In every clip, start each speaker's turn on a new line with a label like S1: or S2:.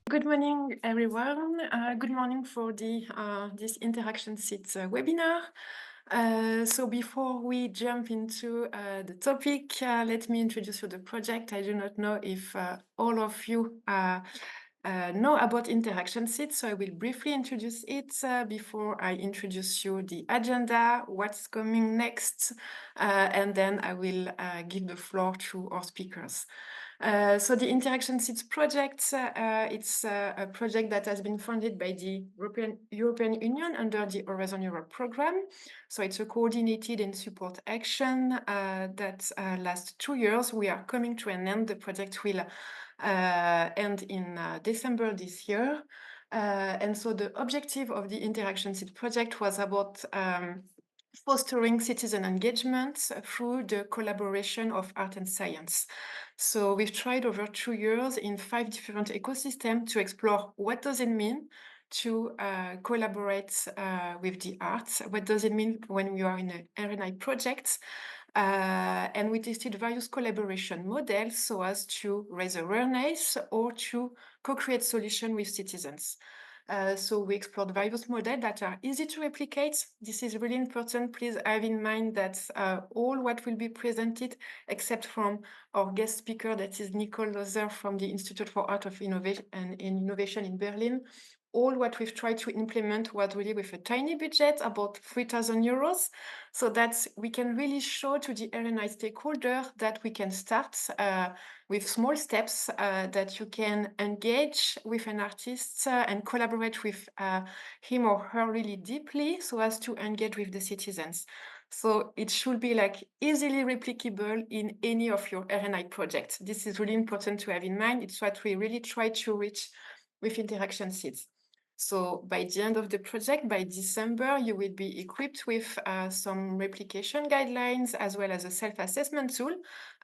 S1: Good morning, everyone. Good morning for this InteractionSeeds webinar. So before we jump into the topic, let me introduce you the project. I do not know if all of you know about InteractionSeeds, so I will briefly introduce it before I introduce you the agenda, what's coming next, and then I will give the floor to our speakers. So the InteractionSeeds project, it's a project that has been funded by the European Union under the Horizon Europe program. So it's a coordinated and support action that lasts 2 years. We are coming to an end. The project will end in December this year. And so the objective of the InteractionSeeds project was about fostering citizen engagement through the collaboration of art and science. So we've tried over 2 years in 5 different ecosystems to explore what does it mean to collaborate with the arts. What does it mean when you are in an R&I project? And we tested various collaboration models so as to raise awareness or to co-create solutions with citizens. So we explored various models that are easy to replicate. This is really important. Please have in mind that all what will be presented, except from our guest speaker, that is Nicole Loeser from the Institute for Art of Innovation and Innovation in Berlin, all what we've tried to implement was really with a tiny budget, about 3,000 euros, so that we can really show to the R&I stakeholder that we can start with small steps, that you can engage with an artist and collaborate with him or her really deeply so as to engage with the citizens. So it should be like easily replicable in any of your R&I projects. This is really important to have in mind. It's what we really try to reach with InteractionSeeds. So by the end of the project, by December, you will be equipped with some replication guidelines as well as a self-assessment tool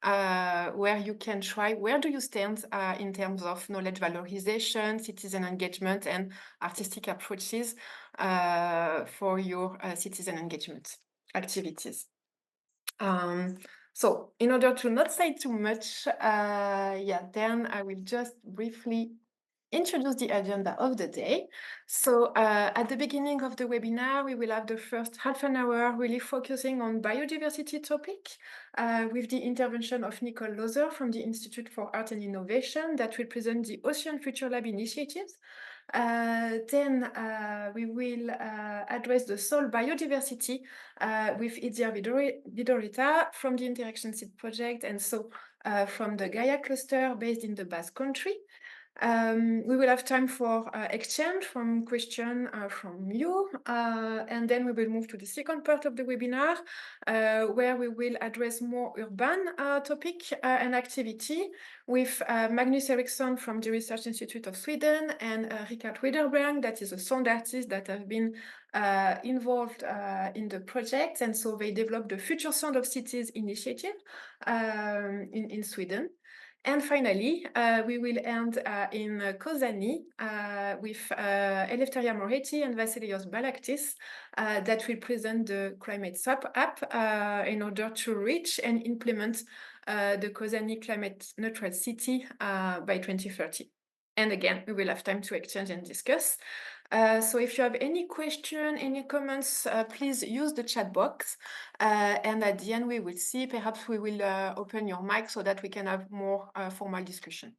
S1: where you can try where do you stand in terms of knowledge valorization, citizen engagement, and artistic approaches for your citizen engagement activities. So in order to not say too much, then I will just briefly introduce the agenda of the day. So at the beginning of the webinar, we will have the first half an hour really focusing on biodiversity topic with the intervention of Nicole Loeser from the Institute for Art and Innovation that will present the Ocean Future Lab initiatives. Then we will address the soil biodiversity with Itziar Vidorreta from the InteractionSeeds project, and so from the GAIA cluster based in the Basque country. We will have time for exchange from question from you, and then we will move to the second part of the webinar, where we will address more urban topic and activity with Magnus Eriksson from the Research Institute of Sweden and Richard Widerberg, that is a sound artist that have been involved in the project, and so they developed the Future Sound of Cities initiative in Sweden. And finally, we will end in Kozani with Eleftheria Moretti and Vasilios Balaktis that will present the Climate Sub app in order to reach and implement the Kozani climate neutral city by 2030. And again, we will have time to exchange and discuss. So if you have any question, any comments, please use the chat box. And at the end, we will see, perhaps we will open your mic so that we can have more formal discussion.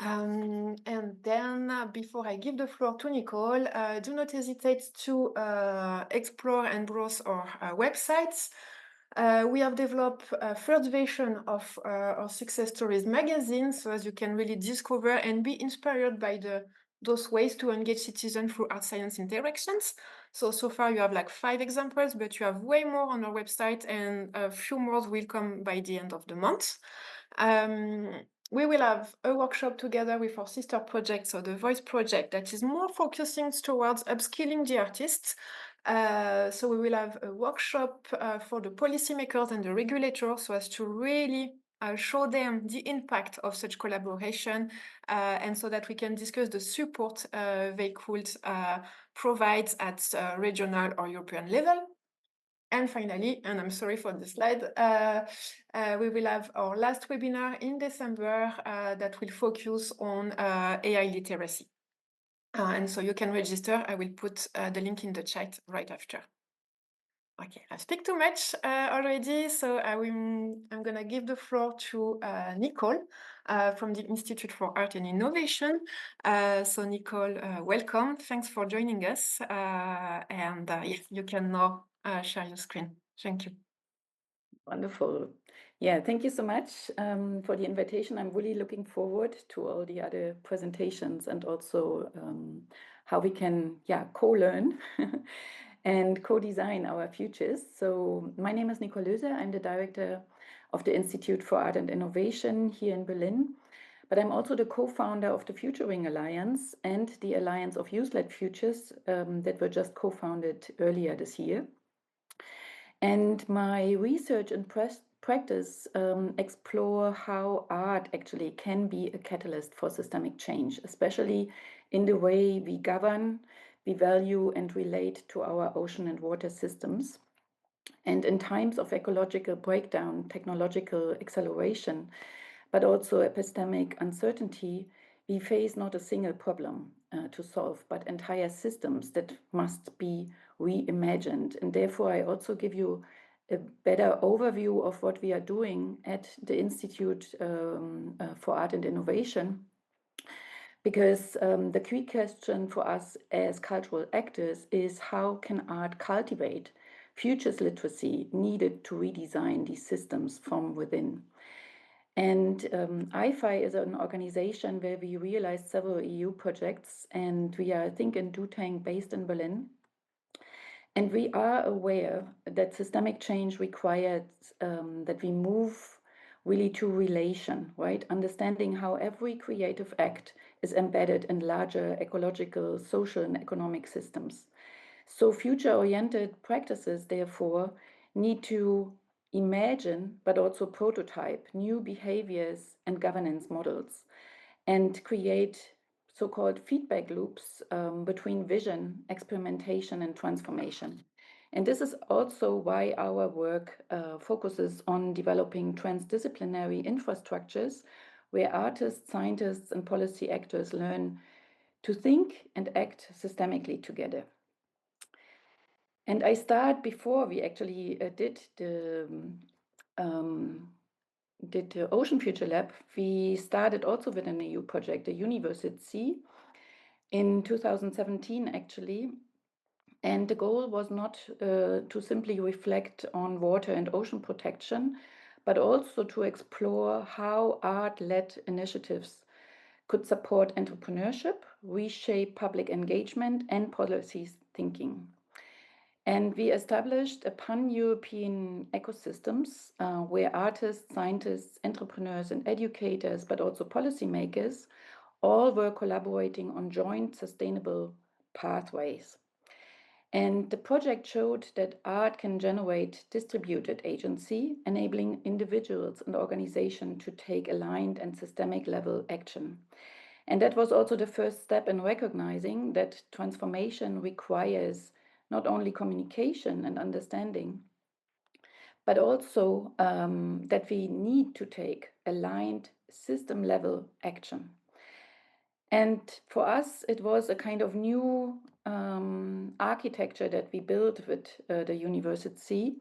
S1: And then before I give the floor to Nicole, do not hesitate to explore and browse our websites. We have developed a third version of our Success Stories magazine, so as you can really discover and be inspired by those ways to engage citizens through art science interactions. So far you have like 5 examples, but you have way more on our website, and a few more will come by the end of the month. We will have a workshop together with our sister project, so the Voice project, that is more focusing towards upskilling the artists. So we will have a workshop for the policymakers and the regulators so as to really show them the impact of such collaboration, and so that we can discuss the support they could provide at regional or European level. And finally, and I'm sorry for the slide, we will have our last webinar in December that will focus on AI literacy. And so you can register. I will put the link in the chat right after. Okay, I speak too much already, so I'm going to give the floor to Nicole from the Institute for Art and Innovation. So Nicole, welcome. Thanks for joining us. And yes, you can now share your screen. Thank you.
S2: Wonderful. Yeah, thank you so much for the invitation. I'm really looking forward to all the other presentations and also how we can, co-learn and co-design our futures. So my name is Nicole Loeser. I'm the director of the Institute for Art and Innovation here in Berlin. But I'm also the co-founder of the Futuring Alliance and the Alliance of Youth-led Futures that were just co-founded earlier this year. And my research and practice explore how art actually can be a catalyst for systemic change, especially in the way we govern, we value and relate to our ocean and water systems. And in times of ecological breakdown, technological acceleration, but also epistemic uncertainty, we face not a single problem to solve, but entire systems that must be reimagined. And therefore, I also give you a better overview of what we are doing at the Institute for Art and Innovation. Because the key question for us as cultural actors is how can art cultivate futures literacy needed to redesign these systems from within? And IFAI is an organization where we realized several EU projects, and we are, I think, in Dutang based in Berlin. And we are aware that systemic change requires that we move really to relation, right? Understanding how every creative act is embedded in larger ecological, social, and economic systems. So future-oriented practices, therefore, need to imagine, but also prototype new behaviors and governance models and create so-called feedback loops between vision, experimentation, and transformation. And this is also why our work focuses on developing transdisciplinary infrastructures where artists, scientists, and policy actors learn to think and act systemically together. And I start before we actually did the Ocean Future Lab. We started also with an EU project, the University, in 2017 actually. And the goal was not to simply reflect on water and ocean protection, but also to explore how art-led initiatives could support entrepreneurship, reshape public engagement, and policy thinking. And we established a pan-European ecosystems where artists, scientists, entrepreneurs, and educators, but also policymakers, all were collaborating on joint sustainable pathways. And the project showed that art can generate distributed agency, enabling individuals and organizations to take aligned and systemic level action. And that was also the first step in recognizing that transformation requires not only communication and understanding, but also that we need to take aligned system level action. And for us, it was a kind of new architecture that we built with the university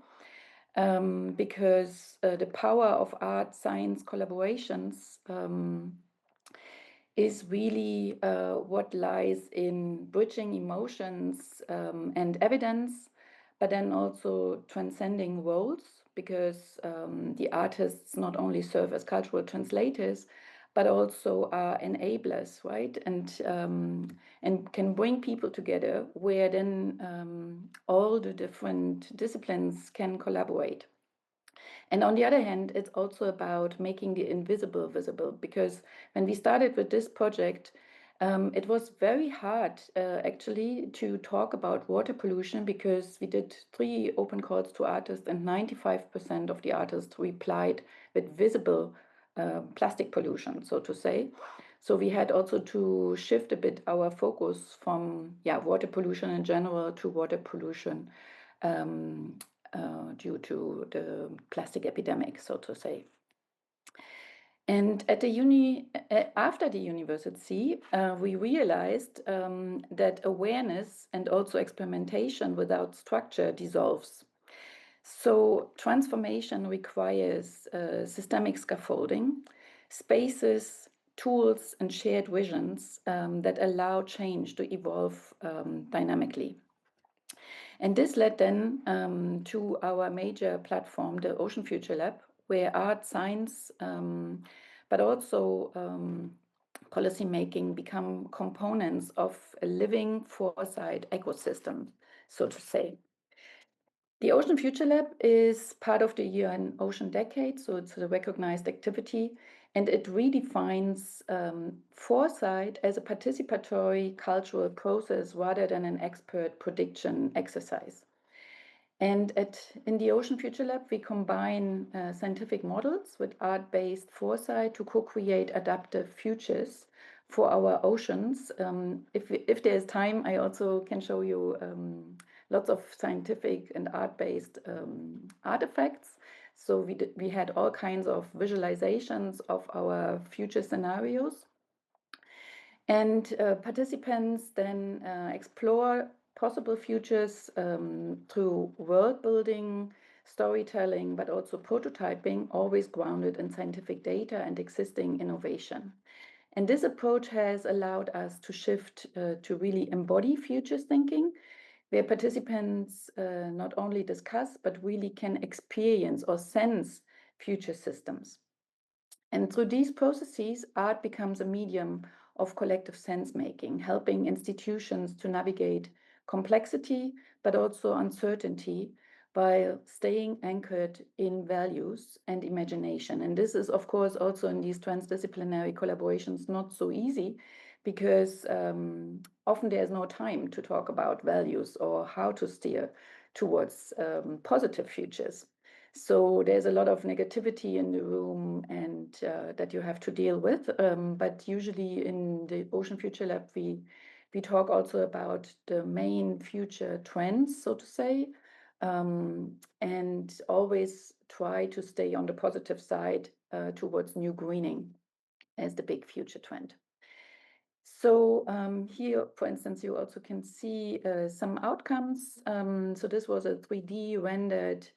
S2: because the power of art science collaborations is really what lies in bridging emotions and evidence, but then also transcending roles, because the artists not only serve as cultural translators, but also are enablers, right? And can bring people together where then all the different disciplines can collaborate. And on the other hand, it's also about making the invisible visible, because when we started with this project, it was very hard actually to talk about water pollution, because we did 3 open calls to artists and 95% of the artists replied with visible plastic pollution, so to say. So we had also to shift a bit our focus from water pollution in general to water pollution due to the plastic epidemic, so to say. And at the after the university, we realized that awareness and also experimentation without structure dissolves. So transformation requires systemic scaffolding, spaces, tools, and shared visions that allow change to evolve dynamically. And this led then to our major platform, the Ocean Future Lab, where art, science, but also policy making become components of a living foresight ecosystem, so to say. The Ocean Future Lab is part of the UN Ocean Decade, so it's a recognized activity, and it redefines foresight as a participatory cultural process rather than an expert prediction exercise. And in the Ocean Future Lab, we combine scientific models with art-based foresight to co-create adaptive futures for our oceans. If there's time, I also can show you lots of scientific and art-based artifacts. So we had all kinds of visualizations of our future scenarios. And participants then explore possible futures through world building, storytelling, but also prototyping, always grounded in scientific data and existing innovation. And this approach has allowed us to shift to really embody futures thinking, where participants not only discuss, but really can experience or sense future systems. And through these processes, art becomes a medium of collective sense-making, helping institutions to navigate complexity, but also uncertainty, while staying anchored in values and imagination. And this is, of course, also in these transdisciplinary collaborations not so easy, because often there's no time to talk about values or how to steer towards positive futures. So there's a lot of negativity in the room and that you have to deal with. But usually in the Ocean Future Lab, we talk also about the main future trends, so to say, and always try to stay on the positive side towards new greening as the big future trend. So here, for instance, you also can see some outcomes. So this was a 3D rendered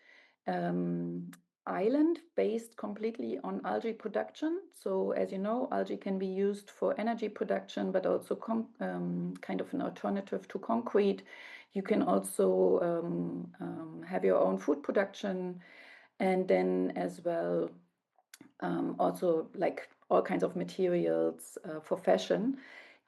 S2: island based completely on algae production. So as you know, algae can be used for energy production, but also kind of an alternative to concrete. You can also have your own food production, and then as well also like all kinds of materials for fashion.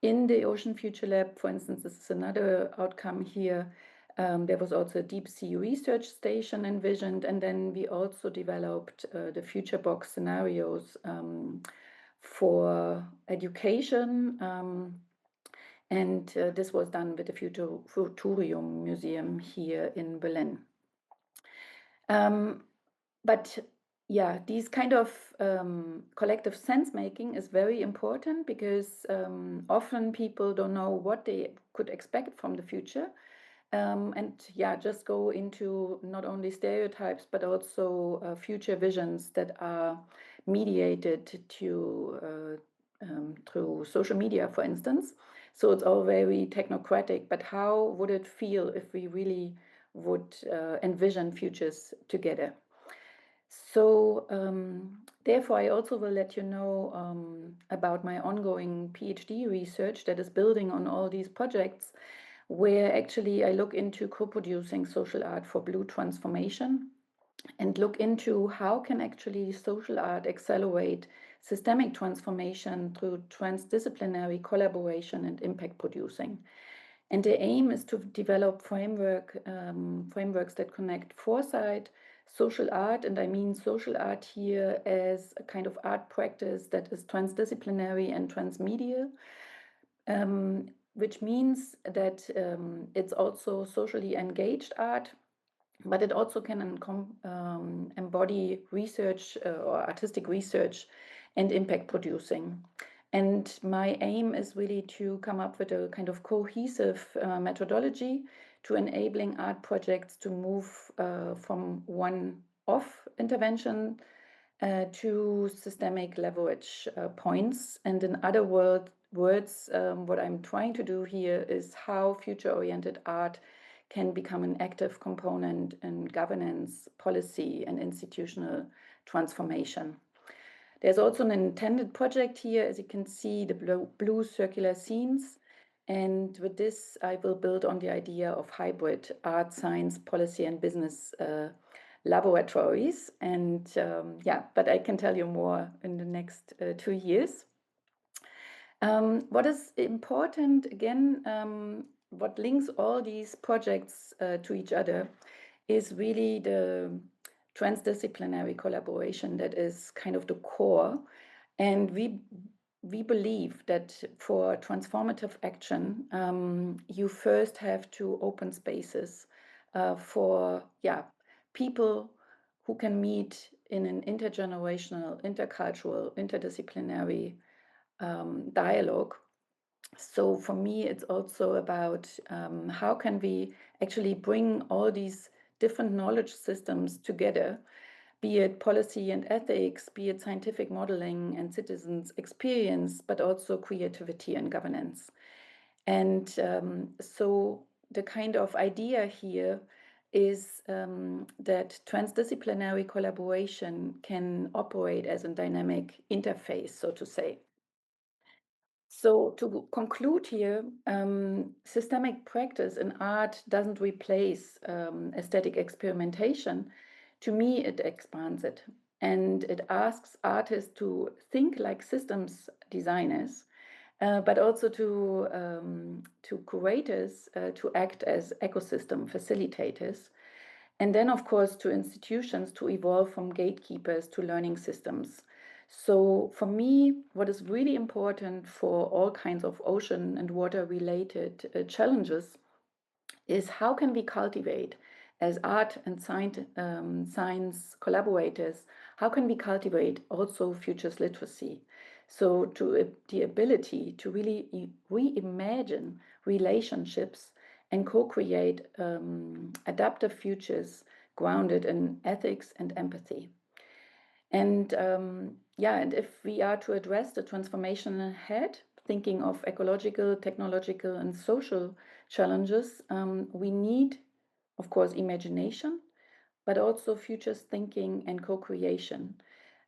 S2: In the Ocean Future Lab, for instance, this is another outcome here. There was also a deep sea research station envisioned, and then we also developed the future box scenarios for education. And this was done with the Futurium Museum here in Berlin. But yeah, these kind of collective sense making is very important, because often people don't know what they could expect from the future. And yeah, just go into not only stereotypes, but also future visions that are mediated through social media, for instance. So it's all very technocratic, but how would it feel if we really would envision futures together? So therefore, I also will let you know about my ongoing PhD research that is building on all these projects, where actually I look into co-producing social art for blue transformation, and look into how can actually social art accelerate systemic transformation through transdisciplinary collaboration and impact producing. And the aim is to develop frameworks that connect foresight, social art, and I mean social art here as a kind of art practice that is transdisciplinary and transmedia, which means that it's also socially engaged art, but it also can embody research or artistic research and impact producing. And my aim is really to come up with a kind of cohesive methodology to enabling art projects to move from one-off intervention to systemic leverage points. And in other words, what I'm trying to do here is how future-oriented art can become an active component in governance, policy, and institutional transformation. There's also an intended project here, as you can see, the blue circular scenes. And with this, I will build on the idea of hybrid art, science, policy, and business laboratories. And but I can tell you more in the next 2 years. What is important, again, what links all these projects to each other is really the transdisciplinary collaboration that is kind of the core. And we believe that for transformative action, you first have to open spaces for people who can meet in an intergenerational, intercultural, interdisciplinary dialogue. So for me, it's also about how can we actually bring all these different knowledge systems together, be it policy and ethics, be it scientific modeling and citizens' experience, but also creativity and governance. And so the kind of idea here is that transdisciplinary collaboration can operate as a dynamic interface, so to say. So to conclude here, systemic practice in art doesn't replace aesthetic experimentation. To me, it expands it, and it asks artists to think like systems designers, but also to curators to act as ecosystem facilitators, and then, of course, to institutions to evolve from gatekeepers to learning systems. So for me, what is really important for all kinds of ocean and water related challenges is how can we cultivate, as art and science collaborators, how can we cultivate also futures literacy? So to the ability to really reimagine relationships and co-create adaptive futures grounded in ethics and empathy. And and if we are to address the transformation ahead, thinking of ecological, technological, and social challenges, we need, of course, imagination, but also futures thinking and co-creation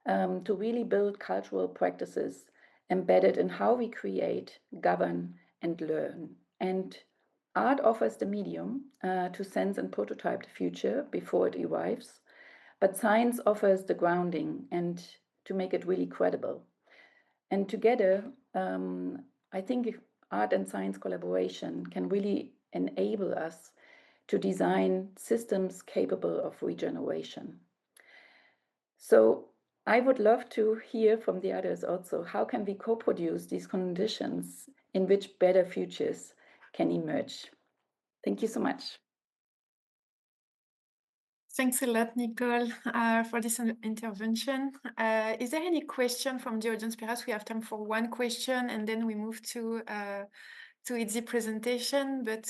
S2: to really build cultural practices embedded in how we create, govern, and learn. And art offers the medium to sense and prototype the future before it arrives. But science offers the grounding and to make it really credible. And together, I think art and science collaboration can really enable us to design systems capable of regeneration. So I would love to hear from the others also, how can we co-produce these conditions in which better futures can emerge? Thank you so much.
S1: Thanks a lot, Nicole, for this intervention. Is there any question from the audience? Perhaps we have time for one question, and then we move to Itzi's presentation. But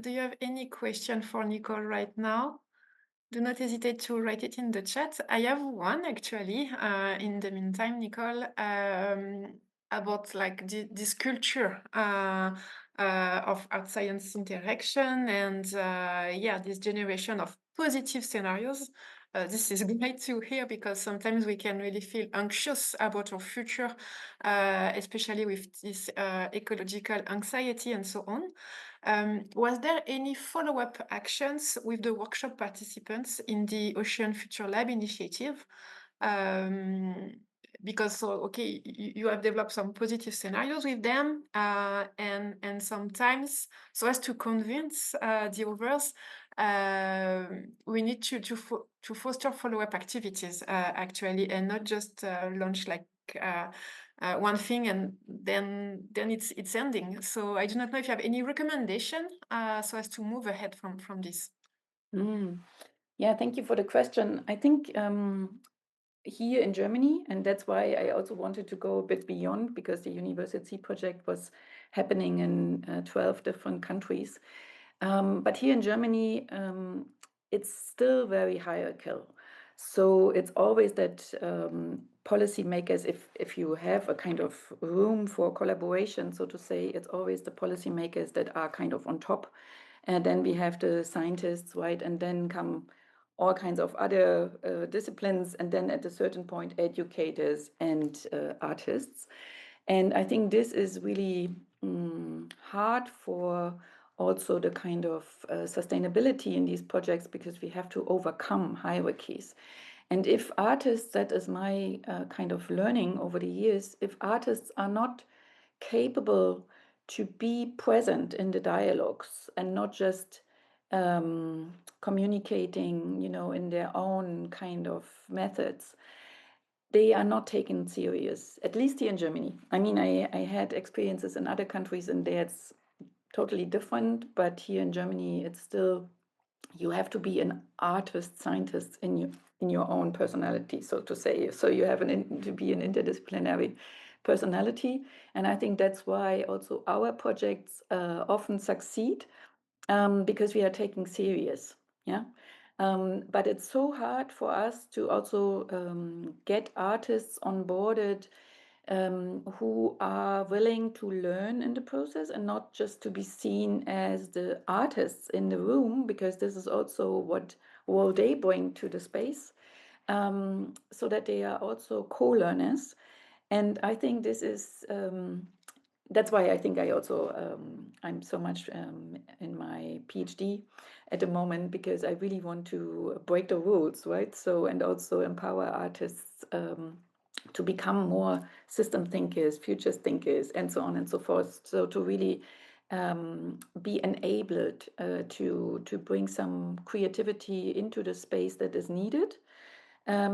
S1: do you have any question for Nicole right now? Do not hesitate to write it in the chat. I have one actually. In the meantime, Nicole, about like this culture of art science interaction and this generation of positive scenarios. This is great to hear because sometimes we can really feel anxious about our future, especially with this ecological anxiety and so on. Was there any follow-up actions with the workshop participants in the Ocean Future Lab initiative? Because you have developed some positive scenarios with them, and sometimes, so as to convince the others, we need to foster follow-up activities actually, and not just launch like one thing and then it's ending. So I do not know if you have any recommendation so as to move ahead from this.
S2: Yeah, thank you for the question. I think here in Germany, and that's why I also wanted to go a bit beyond, because the university project was happening in 12 different countries. But here in Germany, it's still very hierarchical. So it's always that policymakers, if you have a kind of room for collaboration, so to say, it's always the policymakers that are kind of on top. And then we have the scientists, right? And then come all kinds of other disciplines. And then at a certain point, educators and artists. And I think this is really hard for also the kind of sustainability in these projects, because we have to overcome hierarchies. And if artists, that is my kind of learning over the years, if artists are not capable to be present in the dialogues and not just communicating, in their own kind of methods, they are not taken serious, at least here in Germany. I mean, I had experiences in other countries and there it's totally different, but here in Germany, it's still, you have to be an artist, scientist in your own personality, so to say. So you have to be an interdisciplinary personality. And I think that's why also our projects often succeed, because we are taking serious. Yeah. But it's so hard for us to also get artists onboarded who are willing to learn in the process and not just to be seen as the artists in the room, because this is also what will they bring to the space, so that they are also co-learners. And I think this is that's why I think I also I'm so much in my PhD at the moment, because I really want to break the rules, right? So, and also empower artists to become more system thinkers, futures thinkers, and so on and so forth. So to really be enabled to bring some creativity into the space that is needed.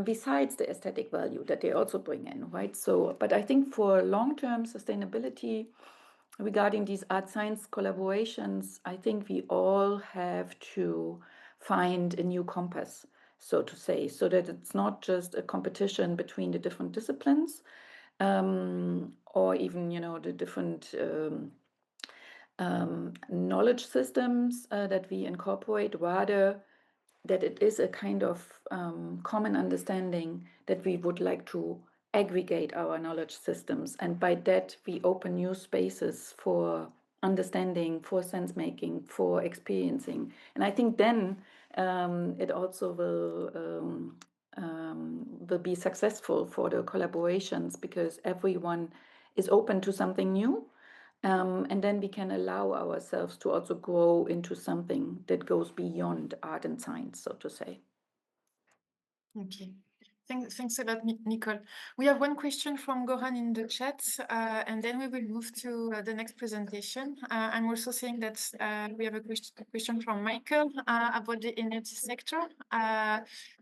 S2: Besides the aesthetic value that they also bring in, right? So, but I think for long-term sustainability regarding these art-science collaborations, I think we all have to find a new compass, so to say, so that it's not just a competition between the different disciplines, or even, the different knowledge systems that we incorporate, rather that it is a kind of common understanding that we would like to aggregate our knowledge systems. And by that, we open new spaces for understanding, for sense making, for experiencing. And I think then it also will be successful for the collaborations, because everyone is open to something new. And then we can allow ourselves to also grow into something that goes beyond art and science, so to say.
S1: Okay. Thanks a lot, Nicole. We have one question from Goran in the chat, and then we will move to the next presentation. I'm also seeing that we have a question from Michael about the energy sector.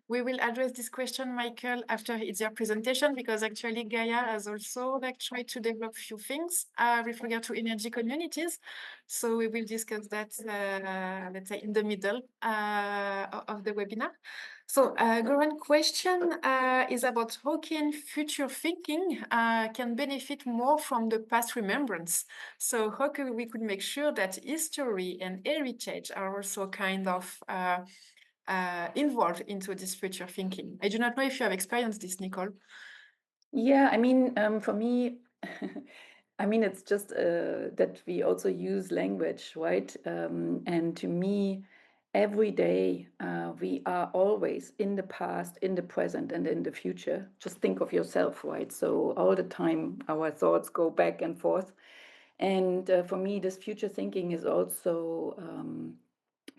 S1: We will address this question, Michael, after Itziar presentation, because actually Gaia has also tried to develop a few things with regard to energy communities. So we will discuss that, let's say, in the middle of the webinar. So, Goran question is about how can future thinking can benefit more from the past remembrance. So, how we could make sure that history and heritage are also kind of involved into this future thinking. I do not know if you have experienced this, Nicole.
S2: Yeah, I mean, for me, I mean, it's just that we also use language, right? And to me, every day we are always in the past, in the present, and in the future. Just think of yourself, right? So all the time our thoughts go back and forth. And for me, this future thinking is also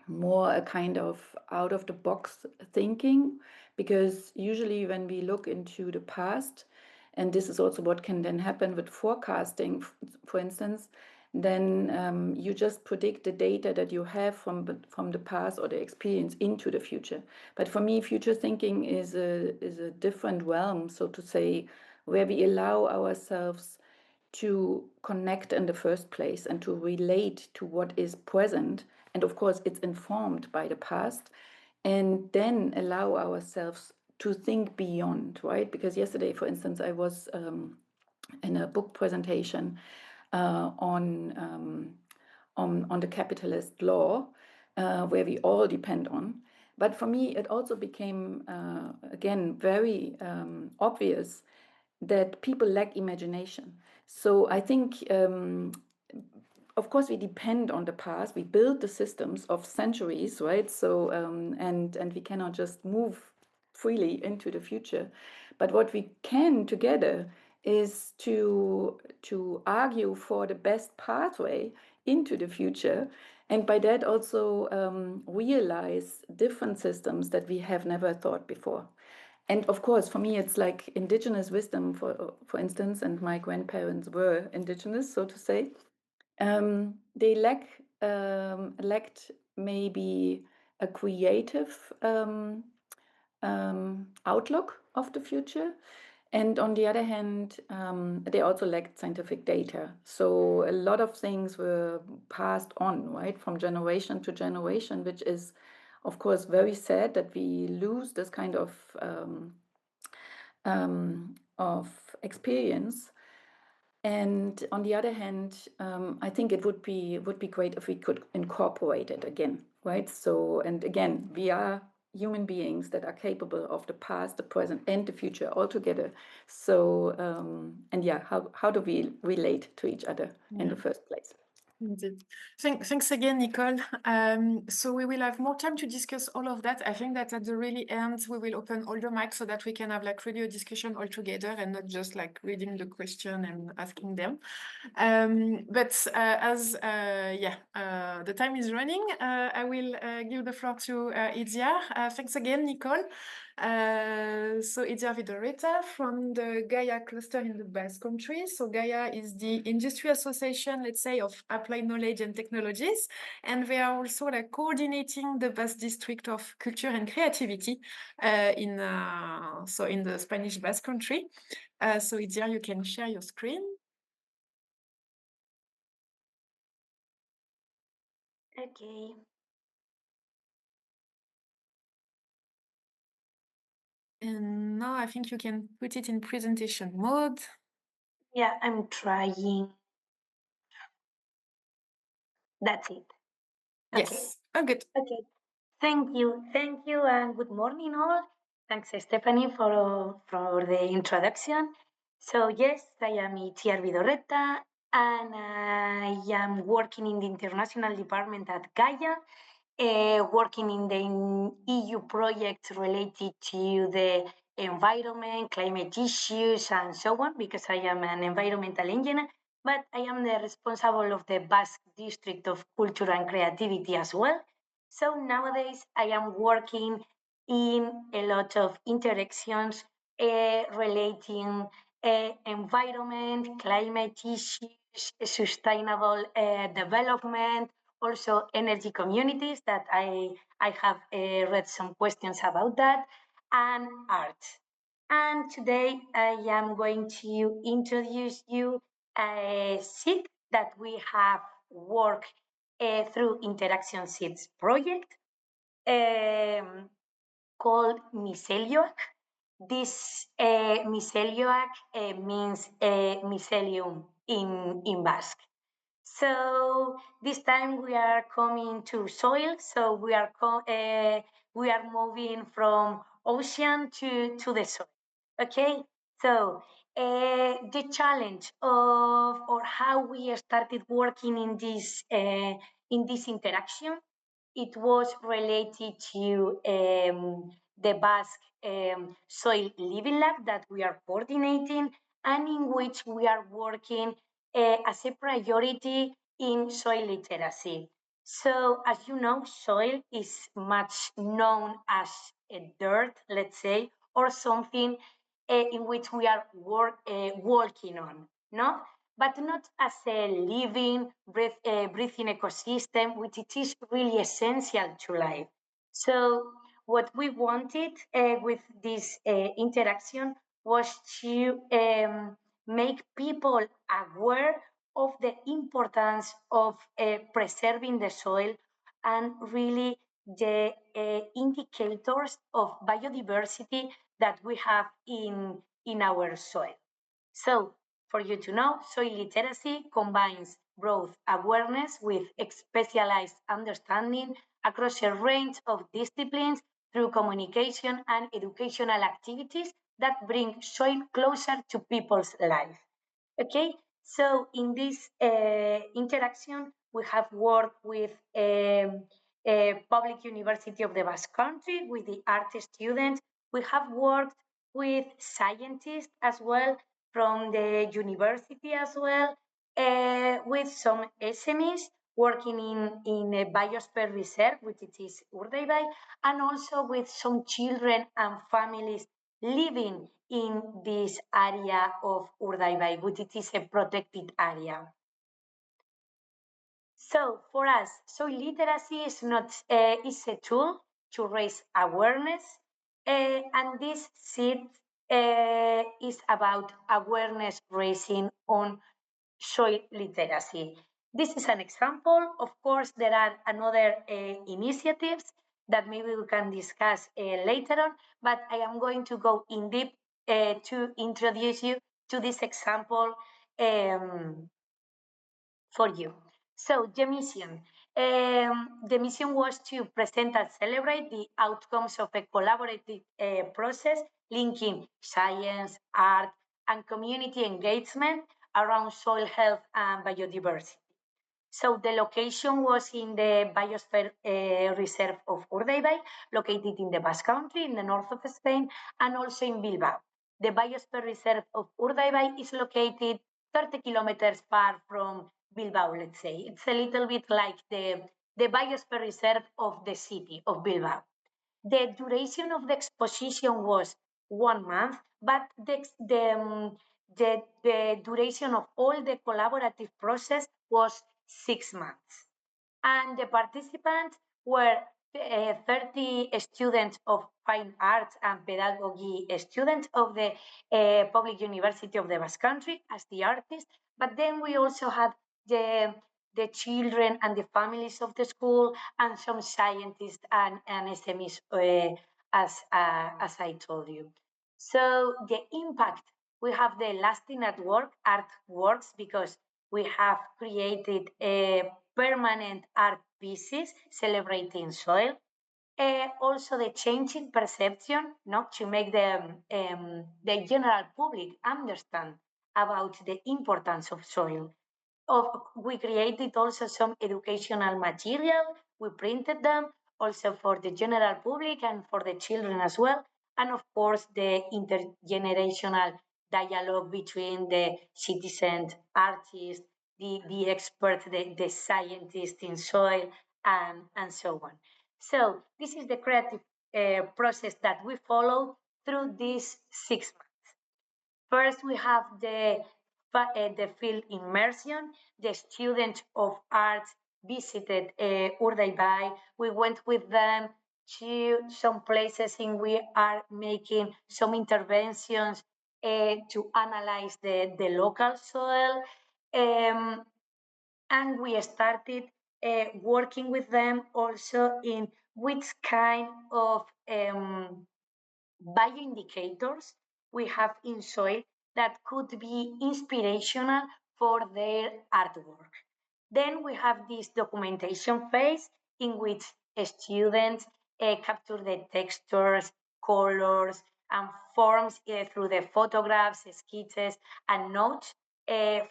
S2: more a kind of out of the box thinking, because usually when we look into the past, and this is also what can then happen with forecasting, for instance, then you just predict the data that you have from the past or the experience into the future. But for me, future thinking is a different realm, so to say, where we allow ourselves to connect in the first place and to relate to what is present. And of course, it's informed by the past, and then allow ourselves to think beyond, right? Because yesterday, for instance, I was in a book presentation on on the capitalist law, where we all depend on. But for me, it also became, again, very obvious that people lack imagination. So I think, of course, we depend on the past. We build the systems of centuries, right? So and we cannot just move freely into the future. But what we can together is to argue for the best pathway into the future, and by that also realize different systems that we have never thought before. And of course, for me, it's like indigenous wisdom, for instance, and my grandparents were indigenous, so to say. They lacked maybe a creative outlook of the future. And on the other hand, they also lacked scientific data. So a lot of things were passed on, right, from generation to generation, which is, of course, very sad that we lose this kind of experience. And on the other hand, I think it would be great if we could incorporate it again, right? So, and again, we are human beings that are capable of the past, the present, and the future all together. So, and yeah, how do we relate to each other in the first place?
S1: Indeed. Thanks again, Nicole. So we will have more time to discuss all of that. I think that at the really end, we will open all the mics so that we can have like really a discussion all together and not just like reading the question and asking them. But as the time is running, I will give the floor to Itziar. Thanks again, Nicole. So Itziar Vidorreta from the GAIA cluster in the Basque country. So GAIA is the industry association, let's say, of applied knowledge and technologies. And they are also like coordinating the Basque district of culture and creativity in the Spanish Basque country. So Itziar, you can share your screen.
S3: Okay.
S1: And now I think you can put it in presentation mode.
S3: Yeah, I'm trying. That's it.
S1: Yes.
S3: Okay.
S1: Oh, good.
S3: Okay. Thank you, and good morning, all. Thanks, Stephanie, for the introduction. So yes, I am Itziar Vidorreta, and I am working in the international department at GAIA, working in the EU projects related to the environment, climate issues, and so on, because I am an environmental engineer, but I am the responsible of the Basque District of Culture and Creativity as well. So nowadays I am working in a lot of interactions relating environment, climate issues, sustainable development, also energy communities that I have read some questions about that, and art. And today I am going to introduce you a seed that we have worked through InteractionSeeds project called mycelioac. This mycelioac means mycelium in Basque. So this time we are coming to soil. So we are moving from ocean to the soil. Okay. So the challenge of or how we started working in this interaction, it was related to the Basque soil living lab that we are coordinating, and in which we are working as a priority in soil literacy. So, as you know, soil is much known as a dirt, let's say, or something in which we are working on, no? But not as a living, breathing ecosystem, which it is really essential to life. So, what we wanted with this interaction was to make people aware of the importance of preserving the soil and really the indicators of biodiversity that we have in our soil. So for you to know, soil literacy combines broad awareness with specialized understanding across a range of disciplines through communication and educational activities that bring soil closer to people's life. Okay, so in this interaction, we have worked with a public university of the Basque Country, with the art students. We have worked with scientists as well from the university as well, with some SMEs working in a biosphere reserve, which it is Urdaibai, and also with some children and families living in this area of Urdaibai, which it is a protected area. So for us, soil literacy is not is a tool to raise awareness, and this seed is about awareness raising on soil literacy. This is an example. Of course, there are another initiatives that maybe we can discuss later on, but I am going to go in deep to introduce you to this example for you. So the mission was to present and celebrate the outcomes of a collaborative process linking science, art, and community engagement around soil health and biodiversity. So the location was in the Biosphere Reserve of Urdaibai, located in the Basque Country in the north of Spain, and also in Bilbao. The Biosphere Reserve of Urdaibai is located 30 kilometers far from Bilbao, let's say. It's a little bit like the Biosphere Reserve of the city of Bilbao. The duration of the exposition was 1 month, but the duration of all the collaborative process was 6 months. And the participants were 30 students of fine arts and pedagogy students of the Public University of the Basque Country as the artists. But then we also had the children and the families of the school and some scientists and SMEs, as I told you. So the impact, we have the lasting artworks, because we have created a permanent art pieces celebrating soil. Also the changing perception, to make the general public understand about the importance of soil. We created also some educational material. We printed them also for the general public and for the children as well. And of course, the intergenerational dialogue between the citizens, artists, the experts, the scientists in soil, and so on. So this is the creative process that we follow through these 6 months. First, we have the field immersion. The students of arts visited Urdaibai. We went with them to some places in we are making some interventions to analyze the local soil. And we started working with them also in which kind of bioindicators we have in soil that could be inspirational for their artwork. Then we have this documentation phase in which students capture the textures, colors, and forms through the photographs, sketches, and notes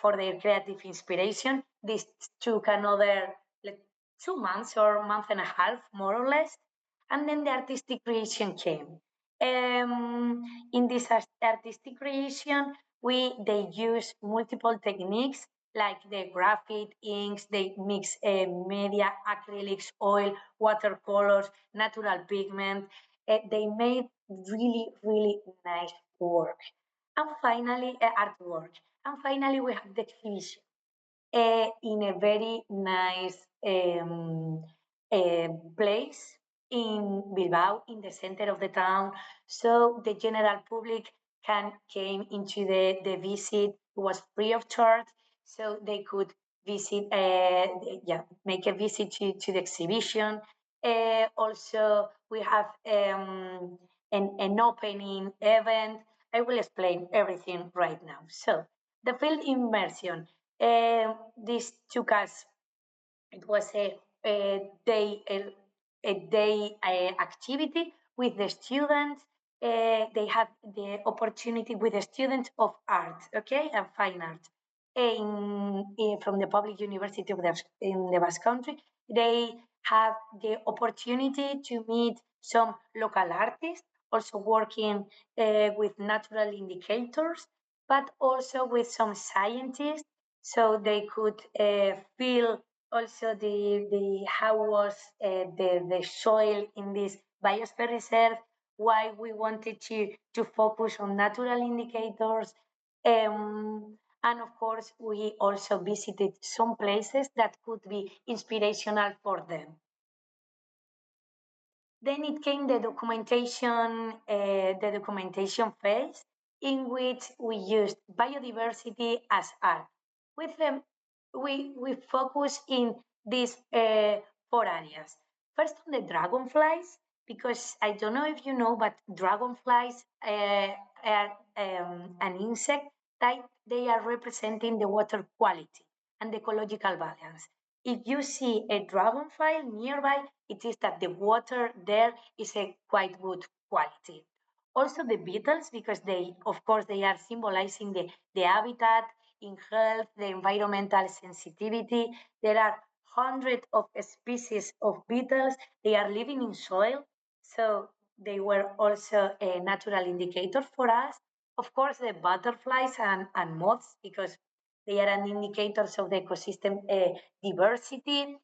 S3: for their creative inspiration. This took another 2 months or a month and a half, more or less. And then the artistic creation came. In this artistic creation, they use multiple techniques like the graphite, inks, they mix media, acrylics, oil, watercolors, natural pigment. They made really, really nice work. And finally, artwork. And finally, we have the exhibition in a very nice place in Bilbao, in the center of the town. So the general public came into the visit. It was free of charge, so they could visit, make a visit to the exhibition. Also, we have an opening event. I will explain everything right now. So The field immersion. This took us, it was a day activity with the students. They had the opportunity with the students of art, okay, and fine art from the public university of in the Basque Country. They have the opportunity to meet some local artists, also working with natural indicators, but also with some scientists, so they could feel also the how was the soil in this biosphere reserve, why we wanted to focus on natural indicators. And of course, we also visited some places that could be inspirational for them. Then it came the documentation phase, in which we used biodiversity as art. With them, we focus in these 4 areas. First, on the dragonflies, because I don't know if you know, but dragonflies are an insect that they are representing the water quality and the ecological balance. If you see a dragonfly nearby, it is that the water there is a quite good quality. Also the beetles, because they, of course, they are symbolizing the habitat in health, the environmental sensitivity. There are hundreds of species of beetles. They are living in soil, so they were also a natural indicator for us. Of course, the butterflies and moths, because they are an indicators of the ecosystem diversity,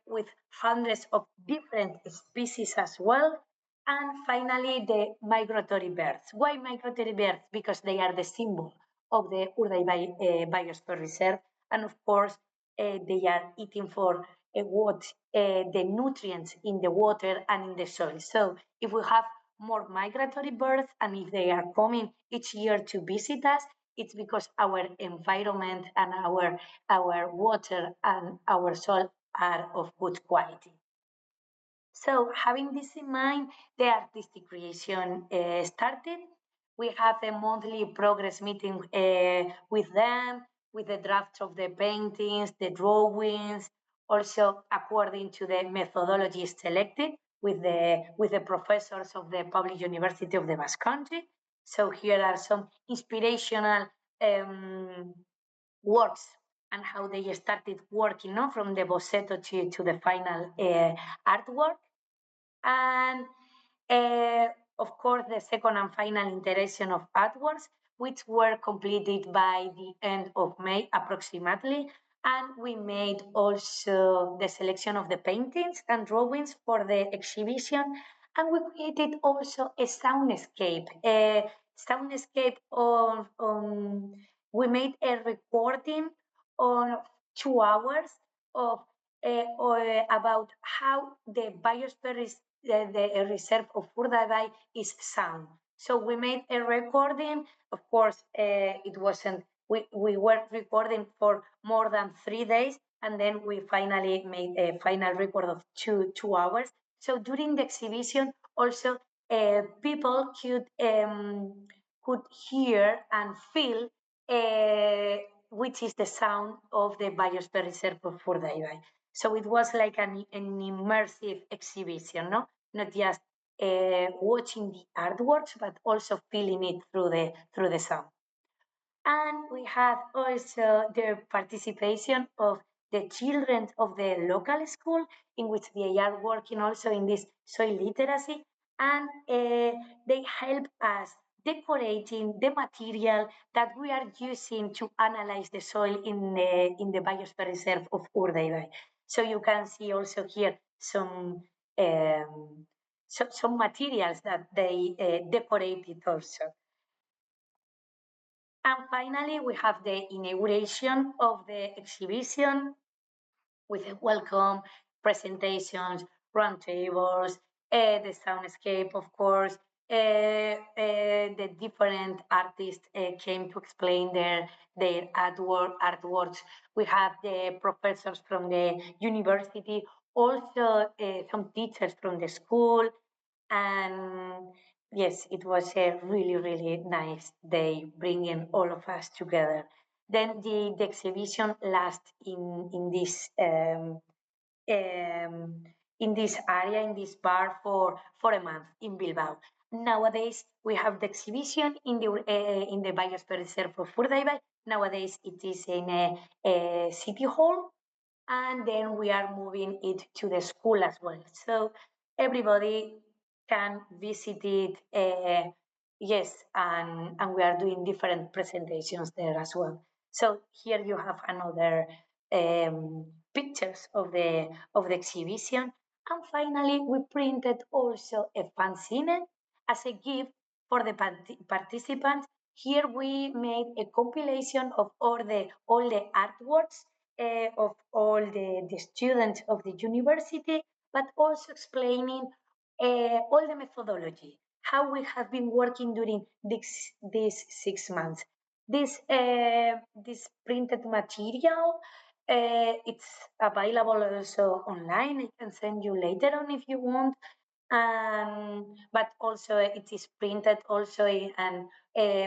S3: with hundreds of different species as well. And finally, the migratory birds. Why migratory birds? Because they are the symbol of the Urdaibai Biosphere Reserve. And of course, they are eating for the nutrients in the water and in the soil. So if we have more migratory birds, and if they are coming each year to visit us, it's because our environment and our water and our soil are of good quality. So having this in mind, the artistic creation started. We have a monthly progress meeting with them, with the draft of the paintings, the drawings, also according to the methodology selected with the professors of the Public University of the Basque Country. So here are some inspirational works and how they started working, no, from the boceto to the final artwork. And of course, the second and final iteration of artworks, which were completed by the end of May approximately. And we made also the selection of the paintings and drawings for the exhibition. And we created also a soundscape. We made a recording on 2 hours of about how the biosphere is the reserve of Urdaibai is sound. So we made a recording. Of course, it wasn't. We were recording for more than 3 days, and then we finally made a final record of 2 hours. So during the exhibition, also people could hear and feel which is the sound of the biosphere reserve of Urdaibai. So it was like an immersive exhibition, no? Not just watching the artworks, but also feeling it through the sound. And we had also the participation of the children of the local school, in which they are working also in this soil literacy, and they help us decorating the material that we are using to analyze the soil in the biosphere reserve of Urdaibai. So you can see also here some materials that they decorated also. And finally, we have the inauguration of the exhibition with a welcome, presentations, roundtables, the soundscape, of course. The different artists came to explain their artworks. We have the professors from the university, also some teachers from the school, and yes, it was a really, really nice day bringing all of us together. Then the exhibition lasts in this area, in this bar for a month in Bilbao. Nowadays, we have the exhibition in the Biosphere Reserve of Urdaibai. Nowadays, it is in a city hall, and then we are moving it to the school as well. So everybody can visit it. Yes, and we are doing different presentations there as well. So here you have another pictures of the exhibition. And finally, we printed also a fanzine as a gift for the participants. Here we made a compilation of all the artworks of all the students of the university, but also explaining all the methodology, how we have been working during these 6 months. This printed material, it's available also online. I can send you later on if you want. But also it is printed also and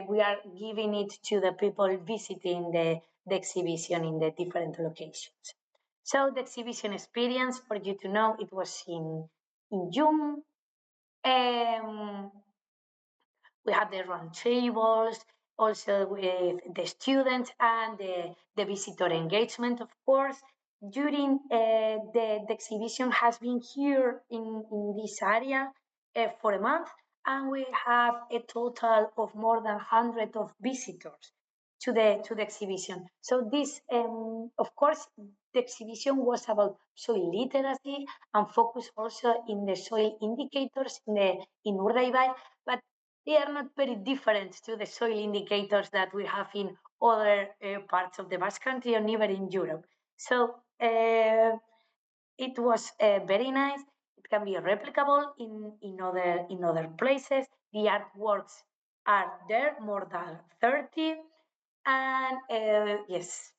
S3: we are giving it to the people visiting the exhibition in the different locations. So the exhibition experience, for you to know, it was in June. We had the round tables, also with the students and the visitor engagement, of course. During the exhibition has been here in this area for a month, and we have a total of more than 100 of visitors to the exhibition. So this, of course, the exhibition was about soil literacy and focus also in the soil indicators in Urdaibai, but they are not very different to the soil indicators that we have in other parts of the Basque Country or even in Europe. So it was very nice. It can be replicable in other places. The artworks are there, more than 30, and yes,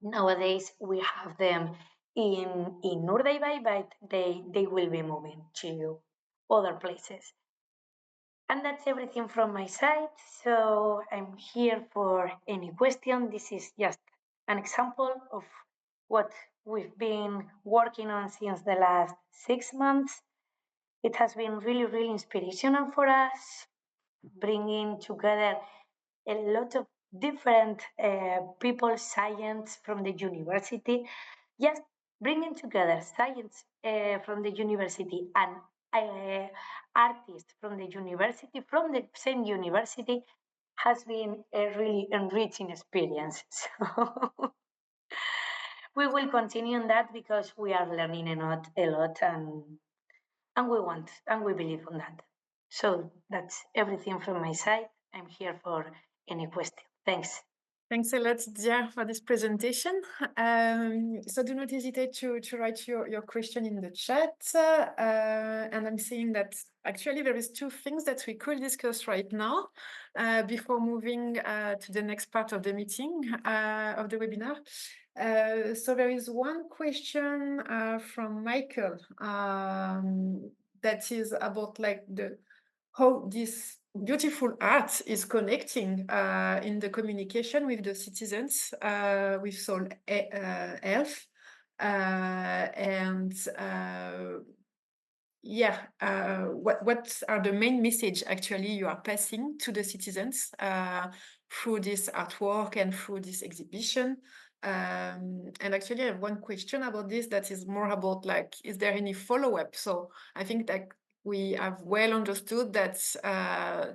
S3: nowadays we have them in Urdaibai, but they will be moving to other places. And that's everything from my side. So I'm here for any question. This is just an example of what we've been working on since the last 6 months. It has been really, really inspirational for us, bringing together a lot of different people, science from the university, just bringing together science from the university and artists from the university, from the same university, has been a really enriching experience. So we will continue on that because we are learning a lot and we want and we believe on that. So that's everything from my side. I'm here for any question. Thanks.
S1: Thanks a lot, Itziar, for this presentation. So do not hesitate to write your question in the chat. And I'm seeing that actually there is two things that we could discuss right now before moving to the next part of the meeting, of the webinar. So there is one question from Michael that is about like how this beautiful art is connecting in the communication with the citizens, with Soul Health, and what are the main message actually you are passing to the citizens through this artwork and through this exhibition? And actually I have one question about this that is more about like, is there any follow-up? So I think that we have well understood that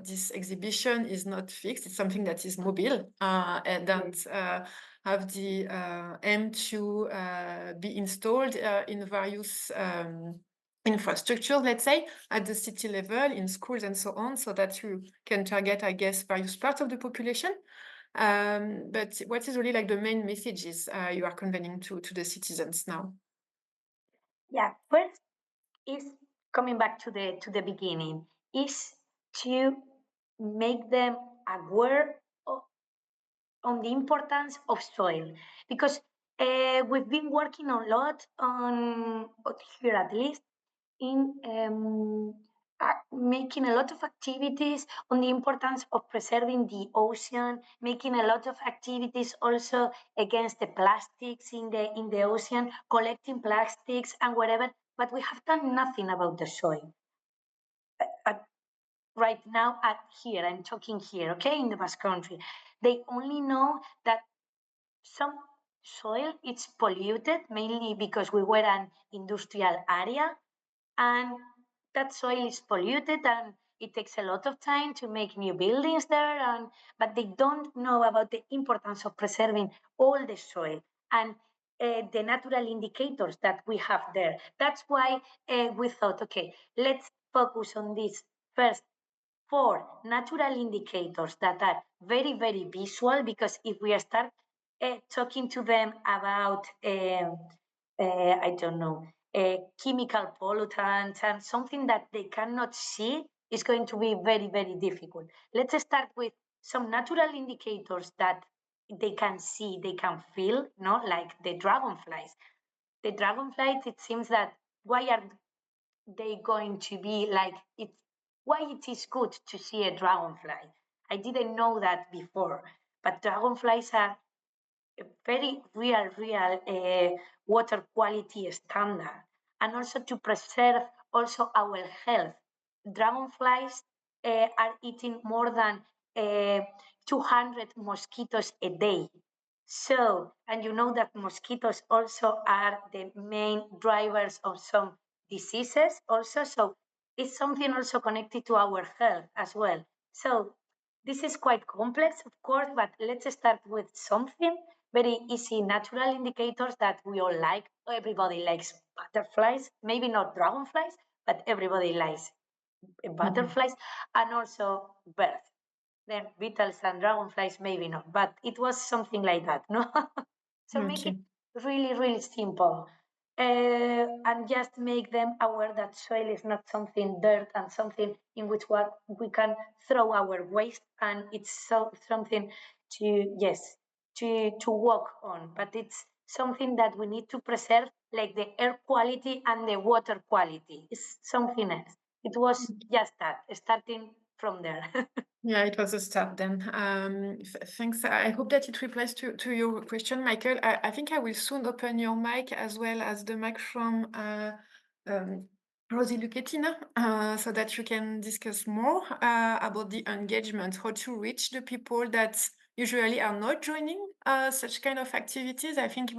S1: this exhibition is not fixed. It's something that is mobile and that have the aim to be installed in various infrastructure, let's say, at the city level, in schools and so on, so that you can target, I guess, various parts of the population. But what is really like the main messages you are conveying to the citizens now?
S3: Yeah, first is coming back to the beginning, is to make them aware on the importance of soil, because we've been working a lot on here, at least in making a lot of activities on the importance of preserving the ocean, making a lot of activities also against the plastics in the ocean, collecting plastics and whatever, but we have done nothing about the soil. Right now here, I'm talking here, okay, in the Basque Country. They only know that some soil it's polluted, mainly because we were an industrial area, and that soil is polluted and it takes a lot of time to make new buildings there, but they don't know about the importance of preserving all the soil and the natural indicators that we have there. That's why we thought, okay, let's focus on these first 4 natural indicators that are very, very visual, because if we start talking to them about, I don't know, chemical pollutants and something that they cannot see, is going to be very, very difficult. Let's start with some natural indicators that they can see, they can feel, no? Like the dragonflies. The dragonflies, it seems that why are they going to be like it? Why it is good to see a dragonfly? I didn't know that before, but dragonflies are a very real water quality standard, and also to preserve also our health. Dragonflies are eating more than 200 mosquitoes a day. So, and you know that mosquitoes also are the main drivers of some diseases also. So it's something also connected to our health as well. So this is quite complex, of course, but let's start with something very easy, natural indicators that we all like. Everybody likes butterflies, maybe not dragonflies, but everybody likes butterflies, and also birds. Then beetles and dragonflies, maybe not, but it was something like that, no? So make it really, really simple. And just make them aware that soil is not something dirt and something in which what we can throw our waste, and it's something to, yes, to work on, but it's something that we need to preserve, like the air quality and the water quality. It's something else. It was just that, starting from there.
S1: Yeah, it was a start then. Thanks. I hope that it replies to your question, Michael. I think I will soon open your mic as well as the mic from Rosie Luchetina, so that you can discuss more about the engagement, how to reach the people that usually are not joining such kind of activities. I think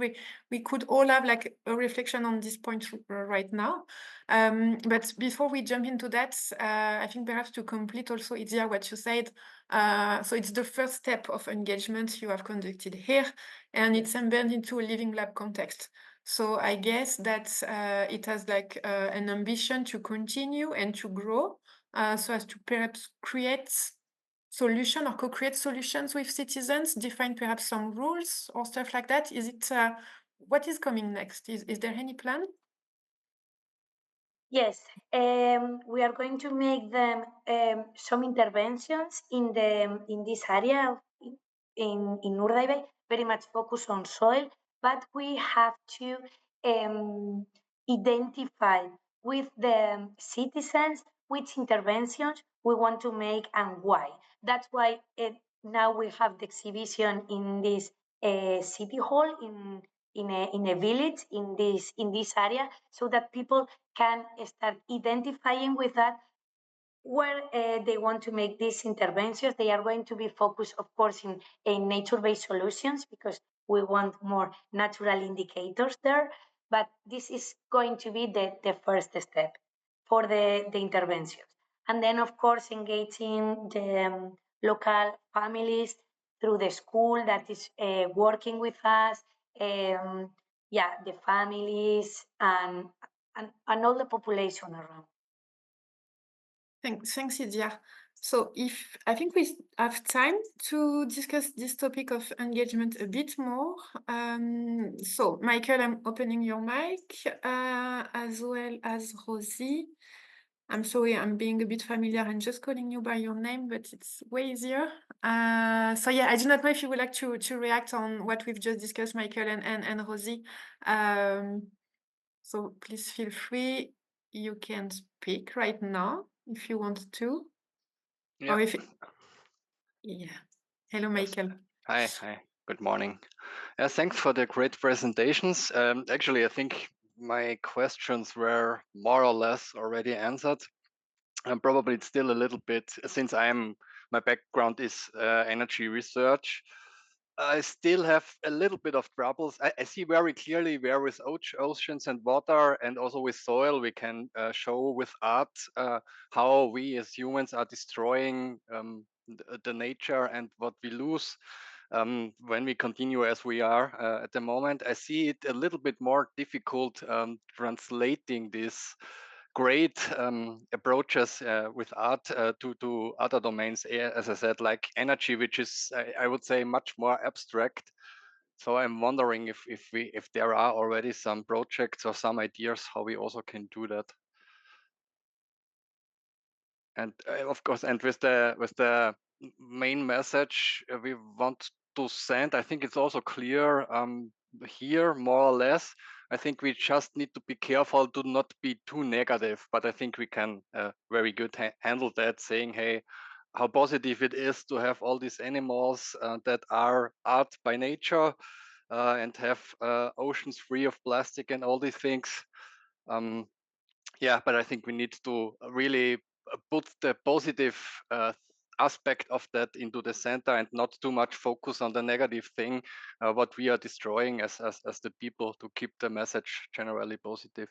S1: we could all have like a reflection on this point right now. But before we jump into that, I think perhaps to complete also, Itziar, what you said, so it's the first step of engagement you have conducted here, and it's embedded into a living lab context. So I guess that it has like an ambition to continue and to grow, so as to perhaps create solution or co-create solutions with citizens, define perhaps some rules or stuff like that. Is it what is coming next? Is there any plan?
S3: Yes, we are going to make them some interventions in this area in Urdaibai, very much focused on soil, but we have to identify with the citizens which interventions we want to make and why. That's why now we have the exhibition in this city hall in a village in this area, so that people can start identifying with that where they want to make these interventions. They are going to be focused, of course, in nature-based solutions, because we want more natural indicators there. But this is going to be the first step for the interventions. And then, of course, engaging the local families through the school that is working with us. Yeah, the families and all the population around.
S1: Thanks, Itziar. So if I think we have time to discuss this topic of engagement a bit more. So Michael, I'm opening your mic, as well as Rosie. I'm sorry, I'm being a bit familiar and just calling you by your name, but it's way easier. So yeah, I do not know if you would like to react on what we've just discussed, Michael and Rosie. So please feel free. You can speak right now. if you want to.
S4: Yeah.
S1: Or if yeah. Hello,
S4: Yes.
S1: Michael.
S4: Hi. Good morning. Thanks for the great presentations. Actually, I think my questions were more or less already answered. And probably it's still a little bit, since my background is energy research. I still have a little bit of troubles. I see very clearly where with oceans and water and also with soil, we can show with art how we as humans are destroying the nature and what we lose when we continue as we are at the moment. I see it a little bit more difficult translating this great approaches with art to other domains, as I said, like energy, which is, I would say, much more abstract. So I'm wondering if there are already some projects or some ideas how we also can do that. And of course, and with the main message we want to send, I think it's also clear here, more or less. I think we just need to be careful to not be too negative, but I think we can very good handle that, saying, hey, how positive it is to have all these animals that are art by nature and have oceans free of plastic and all these things. Yeah, but I think we need to really put the positive aspect of that into the center and not too much focus on the negative thing, what we are destroying as the people, to keep the message generally positive.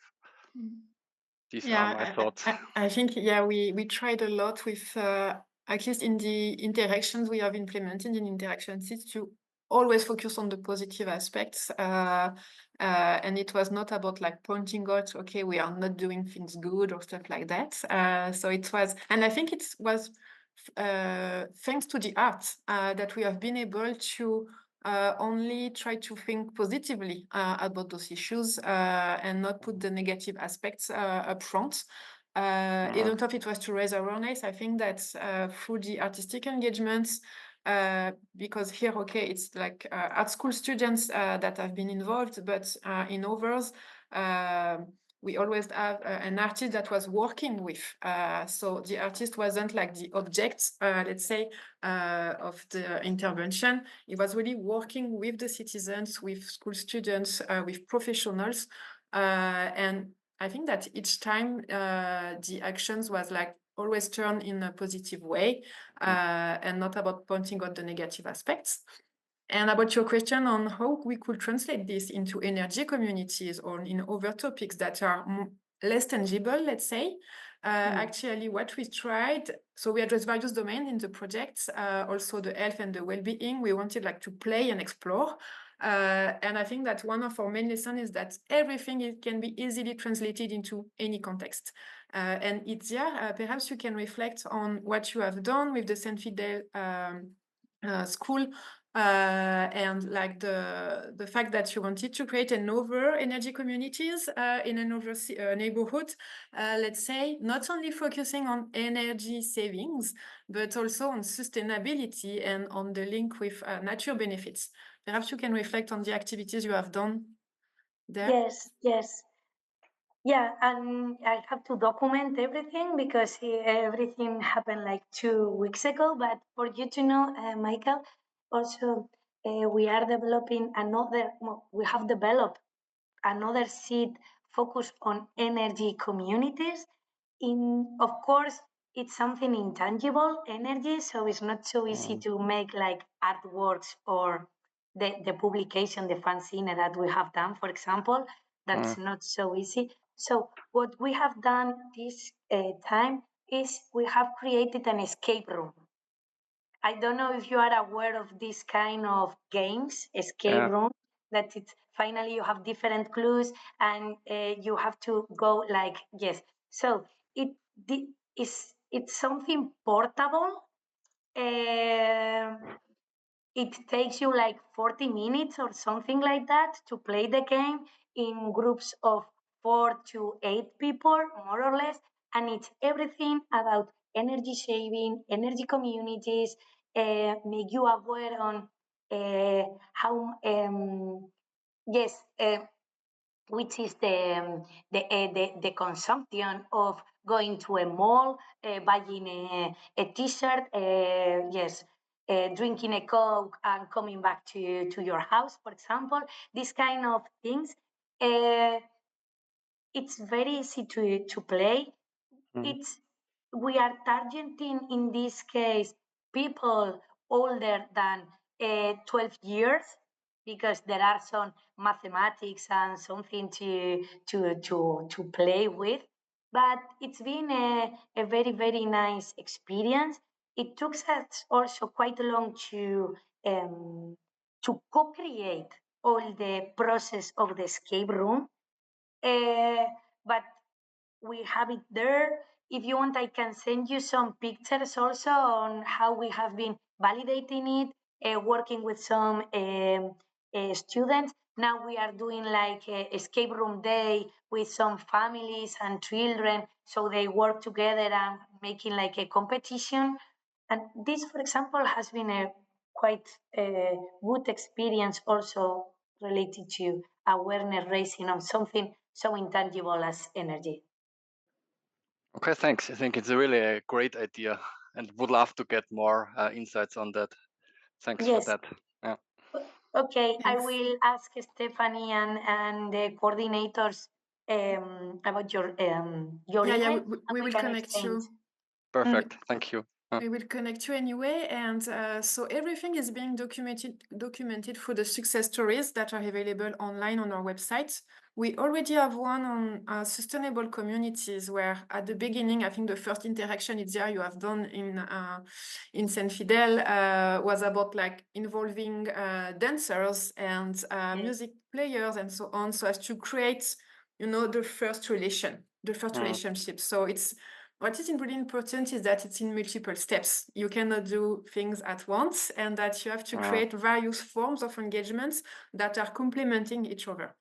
S4: These are my thoughts.
S1: I think, we tried a lot with, at least in the interactions we have implemented in InteractionSeeds, to always focus on the positive aspects. And it was not about like pointing out, okay, we are not doing things good or stuff like that. So it was, and I think it was thanks to the art that we have been able to only try to think positively about those issues and not put the negative aspects up front. Even though it was to raise awareness, I think that through the artistic engagements, because here, okay, it's like art school students that have been involved, but in others, we always have an artist that was working with. So the artist wasn't like the object, let's say, of the intervention. It was really working with the citizens, with school students, with professionals. And I think that each time the actions was like always turned in a positive way and not about pointing out the negative aspects. And about your question on how we could translate this into energy communities or in other topics that are less tangible, let's say. Actually, what we tried, so we addressed various domains in the project, also the health and the well-being. We wanted like to play and explore. And I think that one of our main lessons is that everything can be easily translated into any context. And Itziar, perhaps you can reflect on what you have done with the Saint Fidel school and like the fact that you wanted to create another energy communities in another neighborhood, let's say, not only focusing on energy savings, but also on sustainability and on the link with nature benefits. Perhaps you can reflect on the activities you have done there.
S3: Yes. Yeah, and I have to document everything because everything happened like 2 weeks ago. But for you to know, Michael, also we are developing we have developed another seed focused on energy communities. Of course, it's something intangible, energy, so it's not so easy to make like artworks or the publication, the fanzine that we have done, for example. That's not so easy. So what we have done this time is we have created an escape room. I don't know if you are aware of this kind of games, escape room, that it's finally you have different clues and you have to go like, yes. So it's something portable. It takes you like 40 minutes or something like that to play the game in groups of 4 to 8 people, more or less. And it's everything about energy saving, energy communities, make you aware on how, which is the consumption of going to a mall, buying a t-shirt, drinking a Coke and coming back to your house, for example. These kind of things. It's very easy to play. We are targeting, in this case, people older than 12 years, because there are some mathematics and something to play with. But it's been a very, very nice experience. It took us also quite long to co-create all the process of the escape room. But we have it there. If you want, I can send you some pictures also on how we have been validating it, working with some students. Now we are doing like a escape room day with some families and children, so they work together and making like a competition. And this, for example, has been a quite good experience also related to awareness raising on something so intangible as energy.
S4: Okay, thanks. I think it's really a great idea and would love to get more insights on that. Thanks for that. Yeah.
S3: Okay, I
S1: Thanks.
S3: will ask Stephanie and the coordinators about your email.
S1: We will connect you.
S4: Perfect. Thank you.
S1: We will connect you anyway, and so everything is being documented through the success stories that are available online on our website. We already have one on sustainable communities, where at the beginning, I think the first interaction Itziar you have done in San Fidel was about like involving dancers and music players and so on, so as to create, the first relationship. So what is really important is that it's in multiple steps. You cannot do things at once, and that you have to create various forms of engagements that are complementing each other.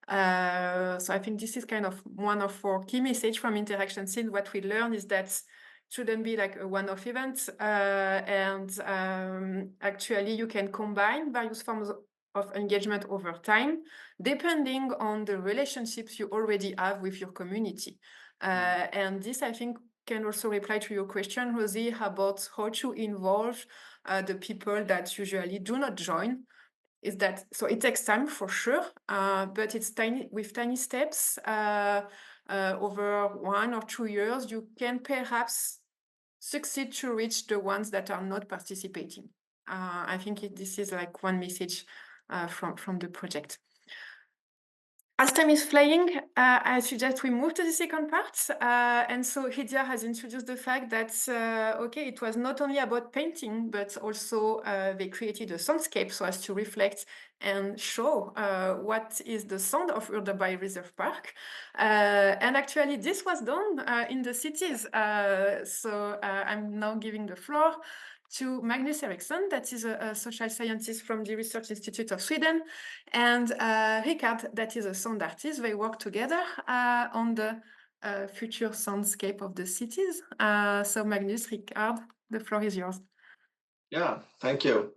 S1: So I think this is kind of one of our key message from InteractionSeeds. What we learn is that it shouldn't be like a one-off event, and actually you can combine various forms of engagement over time, depending on the relationships you already have with your community. And this, I think, can also reply to your question, Rosie, about how to involve the people that usually do not join. So it takes time for sure, but it's tiny steps. Over 1 or 2 years, you can perhaps succeed to reach the ones that are not participating. I think this is like one message from the project. As time is flying, I suggest we move to the second part. And so Itziar has introduced the fact that, it was not only about painting, but also they created a soundscape so as to reflect and show what is the sound of Urda Reserve Park. And actually, this was done in the cities. So I'm now giving the floor to Magnus Eriksson, that is a social scientist from the Research Institute of Sweden, and Richard, that is a sound artist. They work together on the future soundscape of the cities. So Magnus, Richard, the floor is yours.
S5: Yeah, thank you.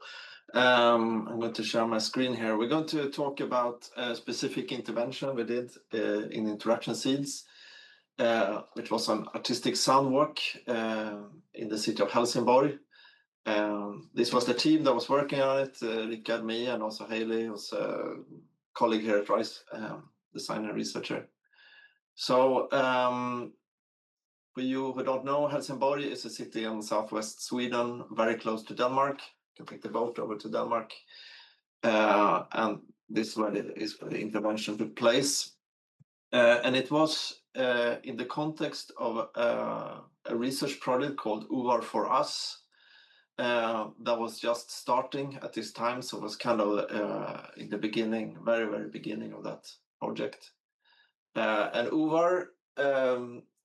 S5: I'm going to share my screen here. We're going to talk about a specific intervention we did in InteractionSeeds, which was an artistic sound walk in the city of Helsingborg. This was the team that was working on it, Richard, me, and also Haley, who's a colleague here at RISE, designer and researcher. So for you who don't know, Helsingborg is a city in southwest Sweden, very close to Denmark. You can take the boat over to Denmark. And this is where the intervention took place. And it was in the context of a research project called UVAR for Us, that was just starting at this time, so it was kind of in the beginning, very, very beginning of that project. And UVAR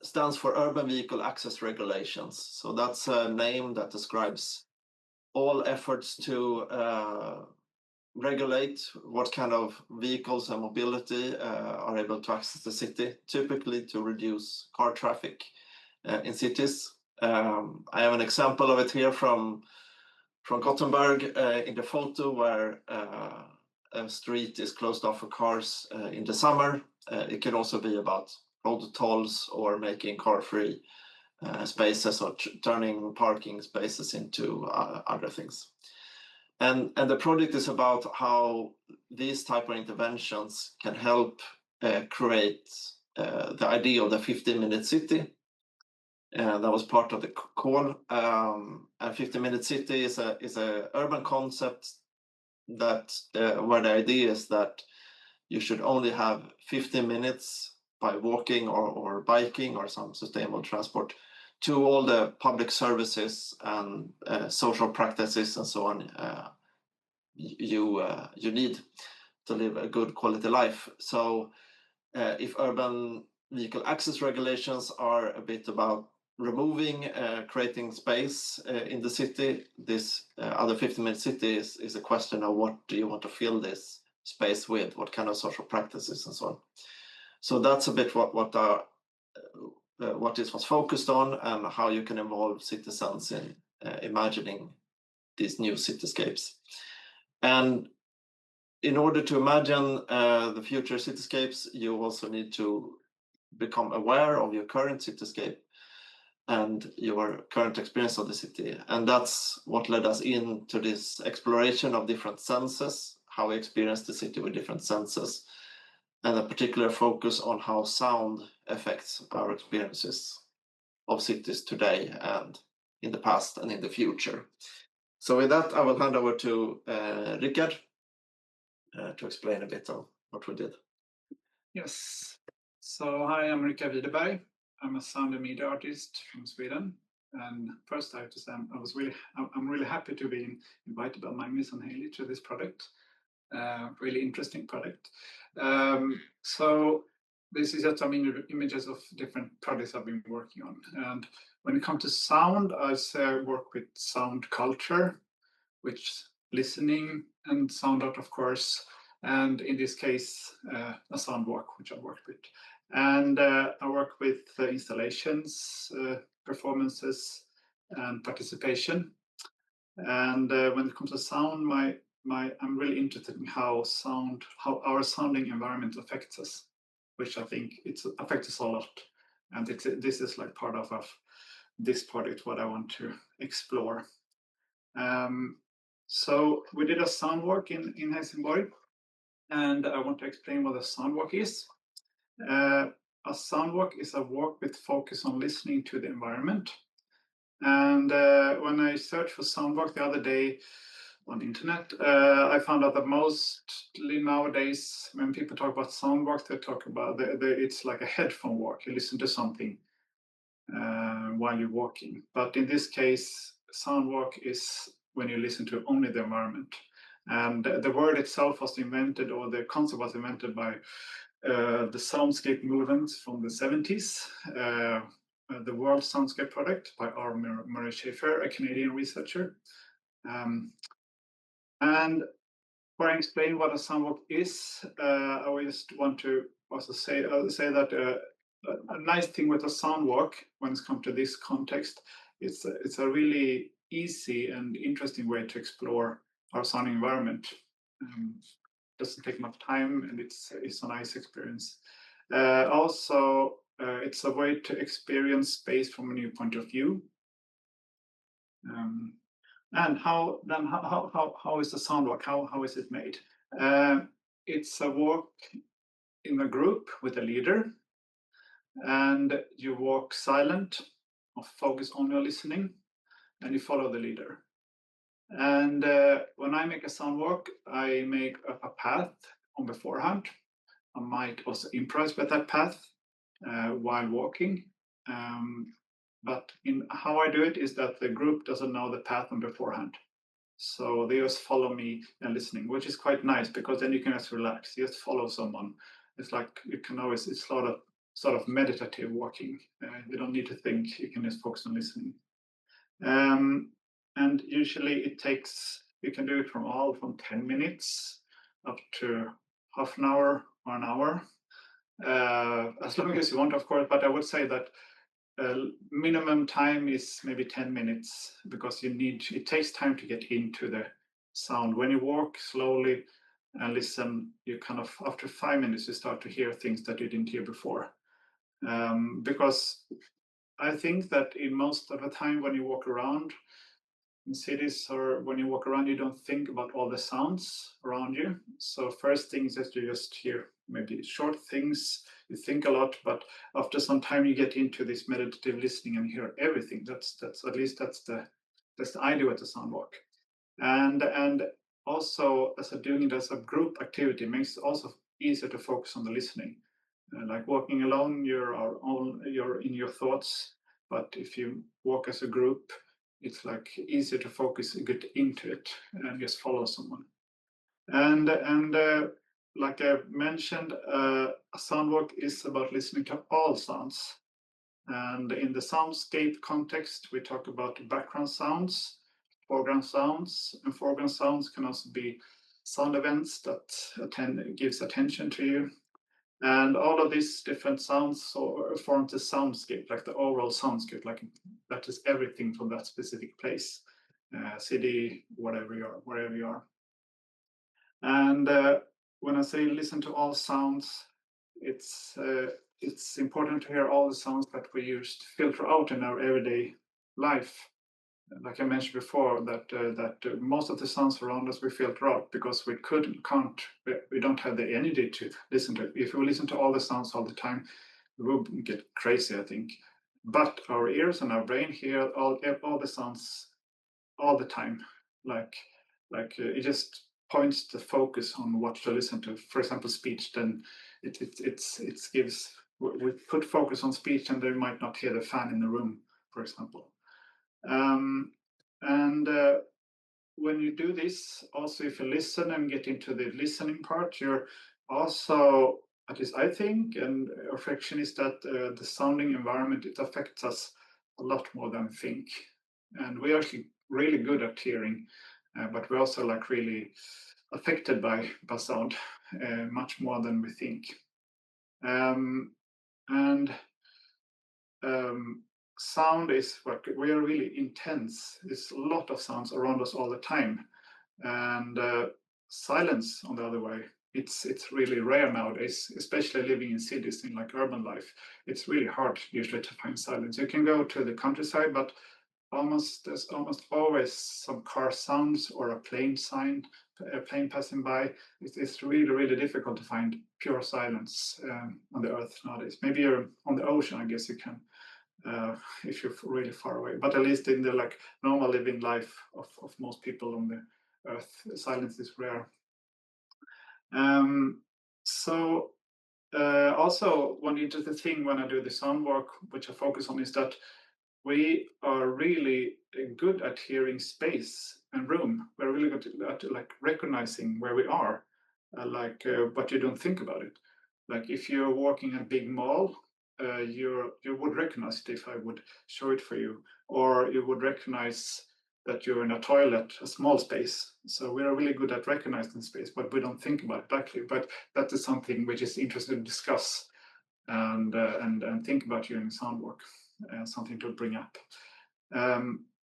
S5: stands for Urban Vehicle Access Regulations. So that's a name that describes all efforts to regulate what kind of vehicles and mobility are able to access the city, typically to reduce car traffic in cities. I have an example of it here from Gothenburg in the photo, where a street is closed off for cars in the summer. It can also be about road tolls or making car-free spaces, or turning parking spaces into other things. And the project is about how these type of interventions can help create the idea of the 15-minute city. That was part of the call. A 15-minute city is a urban concept that where the idea is that you should only have 15 minutes by walking or biking or some sustainable transport to all the public services and social practices and so on you need to live a good quality life. So if urban vehicle access regulations are a bit about removing, creating space in the city, this other 15-minute city is a question of what do you want to fill this space with, what kind of social practices and so on. So that's a bit what this was focused on, and how you can involve citizens in imagining these new cityscapes. And in order to imagine the future cityscapes, you also need to become aware of your current cityscape and your current experience of the city. And that's what led us into this exploration of different senses, how we experience the city with different senses, and a particular focus on how sound affects our experiences of cities today and in the past and in the future. So with that, I will hand over to Richard to explain a bit of what we did.
S6: Yes. So hi, I'm Richard Widerberg. I'm a sound and media artist from Sweden. And first, I have to say I'm really happy to be invited by Magnus and Haley to this project. Really interesting project. So this is just some images of different projects I've been working on. And when it comes to sound, I work with sound culture, which listening and sound art, of course. And in this case, a sound walk, which I worked with. And I work with installations, performances, and participation. And when it comes to sound, I'm really interested in how our sounding environment affects us, which I think it affects us a lot. And this is like part of this project, what I want to explore. So we did a sound walk in Helsingborg, and I want to explain what a sound walk is. A sound walk is a walk with focus on listening to the environment. And when I searched for sound walk the other day on the internet, I found out that mostly nowadays, when people talk about sound walk, they talk about it's like a headphone walk. You listen to something while you're walking. But in this case, sound walk is when you listen to only the environment. And the word itself was invented, or the concept was invented by the soundscape movement from the 70s, the World Soundscape Project by R. Murray Schafer, a Canadian researcher. And before I explain what a sound walk is, I just want to also say that a nice thing with a sound walk, when it's come to this context, it's a really easy and interesting way to explore our sounding environment. Doesn't take much time, and it's a nice experience. Also, it's a way to experience space from a new point of view. And how is the sound walk? How is it made? It's a walk in a group with a leader, and you walk silent, or focus on your listening, and you follow the leader. And when I make a sound walk, I make a path on beforehand. I might also improvise with that path while walking. But in how I do it is that the group doesn't know the path on beforehand. So they just follow me and listening, which is quite nice, because then you can just relax. You just follow someone. It's like you can always, it's sort of meditative walking. You don't need to think, you can just focus on listening. And usually you can do it from 10 minutes up to half an hour or an hour, as long as you want, of course. But I would say that minimum time is maybe 10 minutes, because it takes time to get into the sound. When you walk slowly and listen, you kind of, after 5 minutes, you start to hear things that you didn't hear before. because I think that in most of the time when you walk around in cities or when you walk around, you don't think about all the sounds around you. So first thing is that you just hear maybe short things, you think a lot, but after some time you get into this meditative listening and hear everything. That's at least that's the idea with the sound walk. And also as doing it as a group activity makes it also easier to focus on the listening. Like walking alone, you're in your thoughts, but if you walk as a group, it's like easier to focus, get into it, and just follow someone. And like I mentioned, a sound walk is about listening to all sounds. And in the soundscape context, we talk about background sounds, foreground sounds, and foreground sounds can also be sound events that gives attention to you. And all of these different sounds form the soundscape, like the overall soundscape, like that is everything from that specific place, city, wherever you are. And when I say listen to all sounds, it's important to hear all the sounds that we use to filter out in our everyday life. Like I mentioned before, that most of the sounds around us we filter out because we don't have the energy to listen to it. If we listen to all the sounds all the time, we will get crazy, I think. But our ears and our brain hear all the sounds all the time. Like it just points the focus on what to listen to. For example, speech. Then it gives, we put focus on speech, and they might not hear the fan in the room, for example. When you do this, also if you listen and get into the listening part, you're also, at least I think, and reflection is that the sounding environment, it affects us a lot more than we think. And we're actually really good at hearing, but we're also like really affected by sound much more than we think. Sound is what we are really intense. There's a lot of sounds around us all the time, and silence on the other way. It's really rare nowadays, especially living in cities in like urban life. It's really hard usually to find silence. You can go to the countryside, but there's almost always some car sounds or a plane passing by. It's really difficult to find pure silence on the earth nowadays. Maybe you're on the ocean, I guess you can. If you're really far away, but at least in the like normal living life of most people on the earth, silence is rare. Also one interesting thing when I do the sound work, which I focus on, is that we are really good at hearing space and room. We're really good at like recognizing where we are, but you don't think about it. Like if you're walking a big mall, you would recognize it if I would show it for you, or you would recognize that you're in a toilet, a small space. So we are really good at recognizing space, but we don't think about it actually. But that is something which is interesting to discuss and think about during sound work. Something to bring up.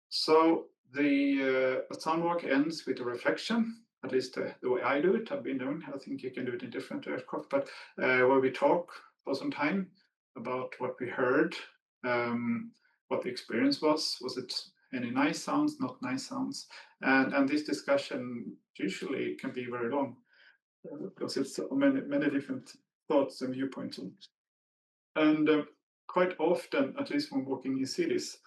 S6: So the sound work ends with a reflection. At least the way I do it, I've been doing. I think you can do it in different ways, but where we talk for some time about what we heard, what the experience was. Was it any nice sounds, not nice sounds? And this discussion usually can be very long because it's many different thoughts and viewpoints. And quite often, at least when walking in cities,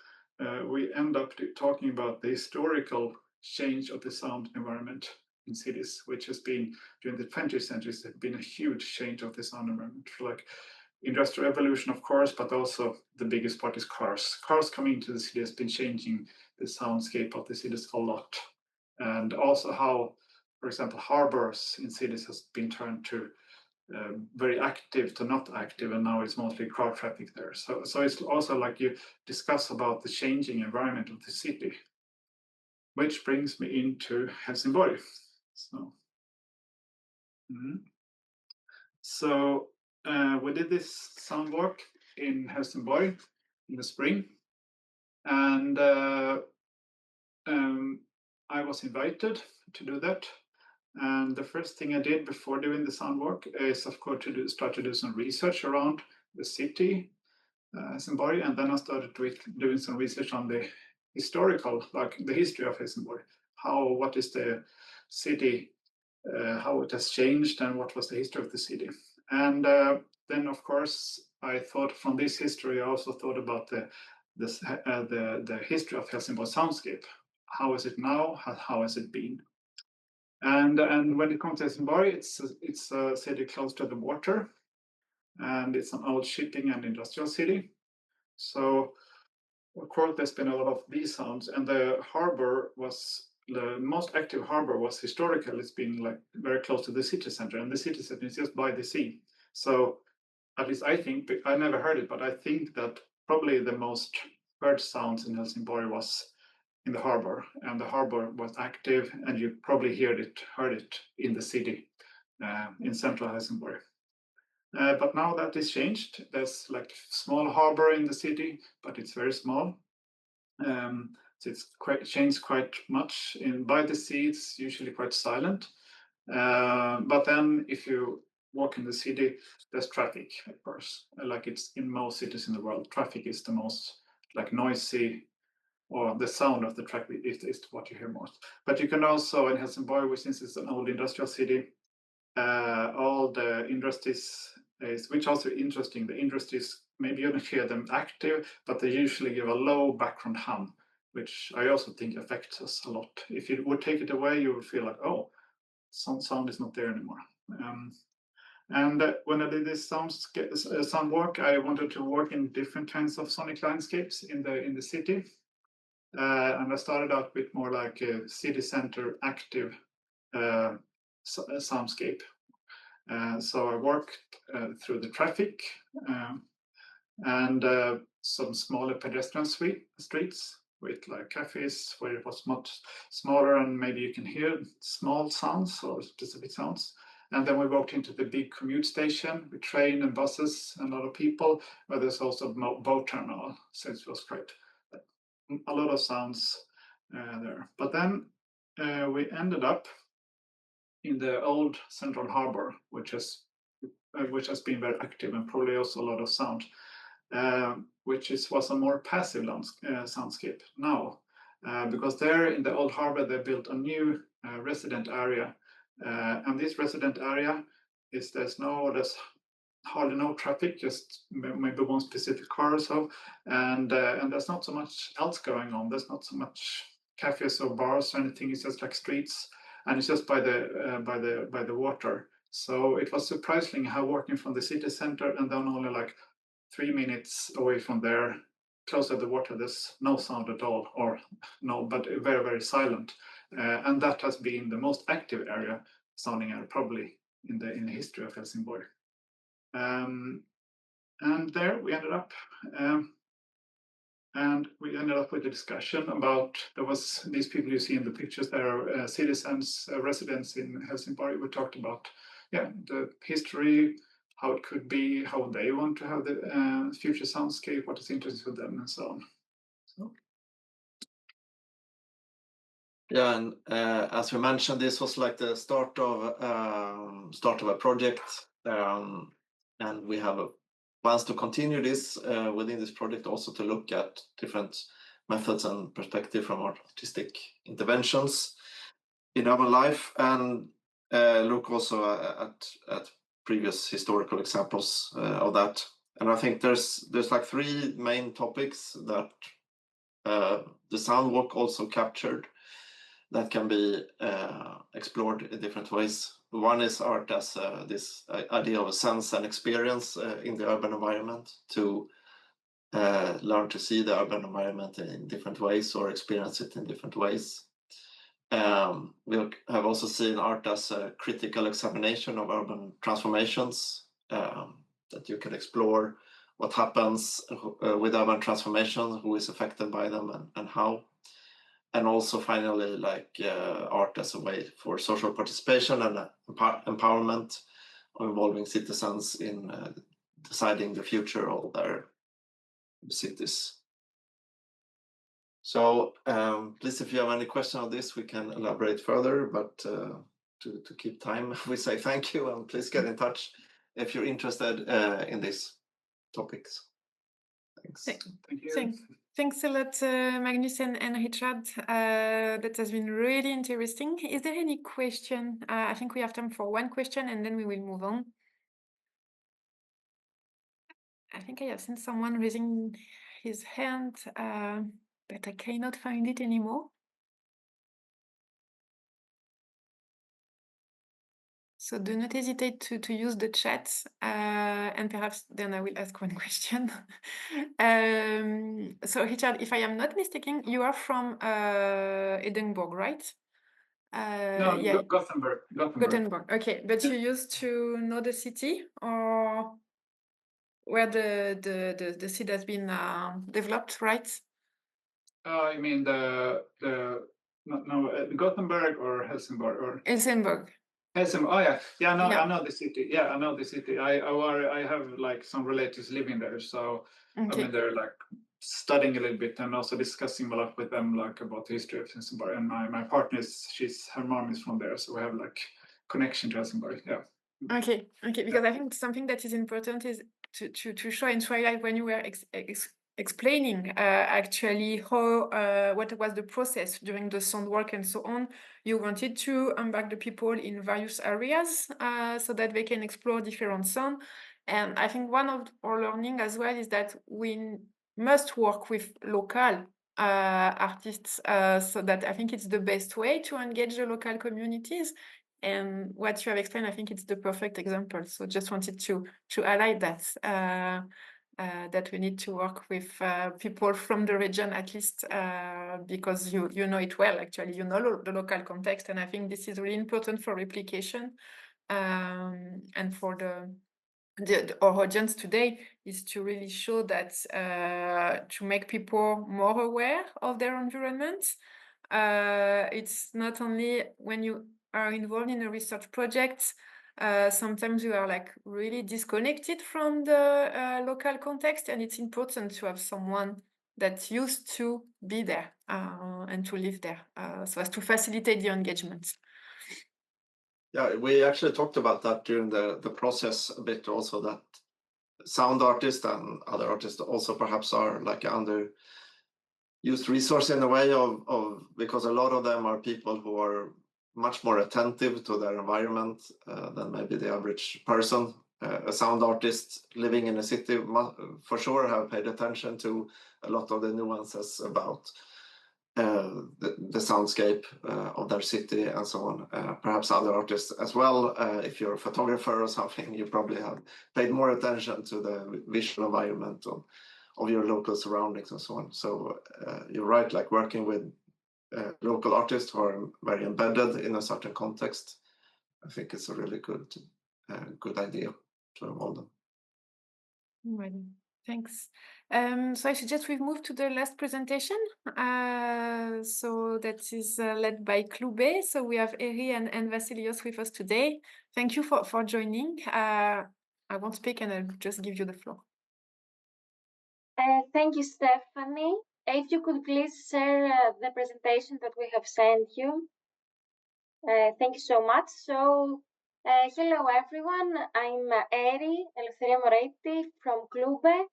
S6: we end up talking about the historical change of the sound environment in cities, which has been during the 20th century, has been a huge change of the sound environment. Like industrial revolution, of course, but also the biggest part is cars. Cars coming into the city has been changing the soundscape of the cities a lot. And also how, for example, harbors in cities has been turned to very active to not active, and now it's mostly car traffic there. So it's also like you discuss about the changing environment of the city, which brings me into Helsingborg. So we did this sound work in Helsingborg in the spring, and I was invited to do that. And the first thing I did before doing the sound work is, of course, start to do some research around the city, Helsingborg, and then I started doing some research on the historical, like the history of Helsingborg. What is the city, how it has changed, and what was the history of the city. And then, of course, I thought from this history, I also thought about the history of Helsingborg soundscape. How is it now? How has it been? And when it comes to Helsingborg, it's a city close to the water, and it's an old shipping and industrial city. So, of course, there's been a lot of these sounds, and the harbor was the most active harbor was historical. It's been like very close to the city center, and the city center is just by the sea. So, at least I think, I never heard it, but I think that probably the most heard sounds in Helsingborg was in the harbor, and the harbor was active, and you probably heard it in the city, in central Helsingborg. But now that is changed. There's like small harbor in the city, but it's very small. So it's changed quite much. By the sea, it's usually quite silent. But then if you walk in the city, there's traffic, of course. Like it's in most cities in the world, traffic is the most like noisy, or the sound of the traffic is what you hear most. But you can also in Helsingborg, since it's an old industrial city, all the industries, which also interesting, the industries, maybe you don't hear them active, but they usually give a low background hum, which I also think affects us a lot. If you would take it away, you would feel like, oh, some sound is not there anymore. And when I did this sound work, I wanted to work in different kinds of sonic landscapes in the city. And I started out with more like a city center active soundscape. So I worked through the traffic and some smaller pedestrian streets with like cafes where it was much smaller, and maybe you can hear small sounds or specific sounds. And then we walked into the big commute station with train and buses and a lot of people, where there's also a boat terminal. So it was great. A lot of sounds there. But then we ended up in the old central harbor, which has been very active and probably also a lot of sound, which was a more passive soundscape now, because there in the old harbor they built a new resident area, and this resident area there's hardly no traffic, just maybe one specific car or so, and there's not so much else going on. There's not so much cafes or bars or anything. It's just like streets, and it's just by the water. So it was surprising how working from the city center and then only like 3 minutes away from there, close to the water, there's no sound at all, or no, but very, very silent. And that has been the most active sounding area probably in the history of Helsingborg. And there we ended up, with a discussion about, there was these people you see in the pictures, there are citizens, residents in Helsingborg. We talked about, the history, how it could be, how they want to have the future soundscape, what is interesting for them, and so on. So.
S5: Yeah, and as we mentioned, this was like the start of a project, and we have plans to continue this within this project, also to look at different methods and perspective from artistic interventions in urban life, and look also at previous historical examples of that. And I think there's like 3 main topics that the sound walk also captured that can be explored in different ways. One is art as this idea of a sense and experience in the urban environment, to learn to see the urban environment in different ways or experience it in different ways. We have also seen art as a critical examination of urban transformations, that you can explore what happens with urban transformations, who is affected by them, and how. And also finally, like art as a way for social participation and empowerment of involving citizens in deciding the future of their cities. So please, if you have any question on this, we can elaborate further, but to keep time, we say thank you, and please get in touch if you're interested in this. topics. Thanks.
S6: Thank you.
S1: Thanks a lot, Magnus and Richard. That has been really interesting. Is there any question? I think we have time for one question and then we will move on. I think I have seen someone raising his hand, but I cannot find it anymore. So do not hesitate to use the chat, and perhaps then I will ask one question. So Richard, if I am not mistaken, you are from Edinburgh, right?
S6: No,
S1: yeah.
S6: Gothenburg.
S1: Gothenburg. Okay, but you used to know the city or where the city has been developed, right?
S6: I mean Gothenburg or Helsingborg or
S1: Helsingborg.
S6: Helsingborg. Oh yeah,
S1: Yeah.
S6: I know the city. Yeah, I know the city. I have like some relatives living there, so I've been there like studying a little bit and also discussing a lot with them like about the history of Helsingborg. And my partner her mom is from there, so we have like connection to Helsingborg. Yeah.
S1: Okay, because I think something that is important is to show and to highlight when you were explaining actually how what was the process during the sound work and so on. You wanted to embark the people in various areas so that they can explore different sound. And I think one of our learning as well is that we must work with local artists so that I think it's the best way to engage the local communities. And what you have explained, I think it's the perfect example. So just wanted to highlight that that we need to work with people from the region at least because you know it well. Actually, you know the local context, and I think this is really important for replication and for our audience today is to really show that to make people more aware of their environment. It's not only when you are involved in a research project, sometimes you are like really disconnected from the local context, and it's important to have someone that used to be there and to live there so as to facilitate the engagement.
S5: Yeah, we actually talked about that during the process a bit also, that sound artists and other artists also perhaps are like underused resource in a way of because a lot of them are people who are much more attentive to their environment than maybe the average person. A sound artist living in a city for sure have paid attention to a lot of the nuances about the soundscape of their city and so on. Perhaps other artists as well. If you're a photographer or something, you probably have paid more attention to the visual environment of your local surroundings and so on. So you're right, like working with local artists who are very embedded in a certain context, I think it's a really good idea to involve them.
S1: Well, thanks. So I suggest we move to the last presentation. So that is led by Klube. So we have Eri and Vasilios with us today. Thank you for joining. I won't speak and I'll just give you the floor.
S7: Thank you, Stephanie. If you could please share the presentation that we have sent you. Thank you so much. So, hello everyone. I'm Eri Eleftheria Moretti from Klube.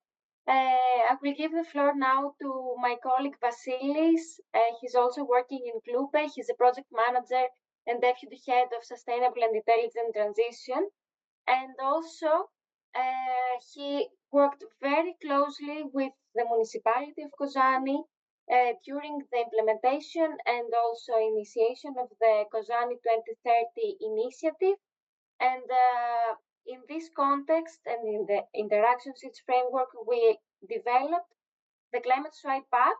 S7: I will give the floor now to my colleague Vasilis. He's also working in Klube. He's a project manager and deputy head of sustainable and intelligent transition. And also, he worked very closely with the municipality of Kozani during the implementation and also initiation of the Kozani 2030 initiative. And in this context and in the InteractionSeeds framework, we developed the Climate Swipe app.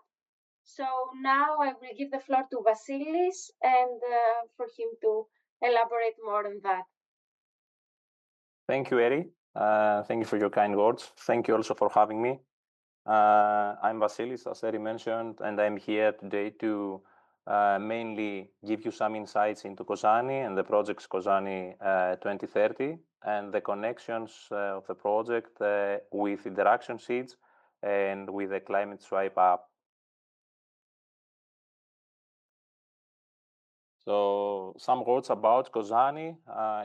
S7: So now I will give the floor to Vasilis and for him to elaborate more on that.
S8: Thank you, Eri. Thank you for your kind words. Thank you also for having me. I'm Vasilis, as Eri mentioned, and I'm here today to mainly give you some insights into Kozani and the project's Kozani 2030 and the connections of the project with InteractionSeeds and with the Climate Swipe app. So some words about Kozani.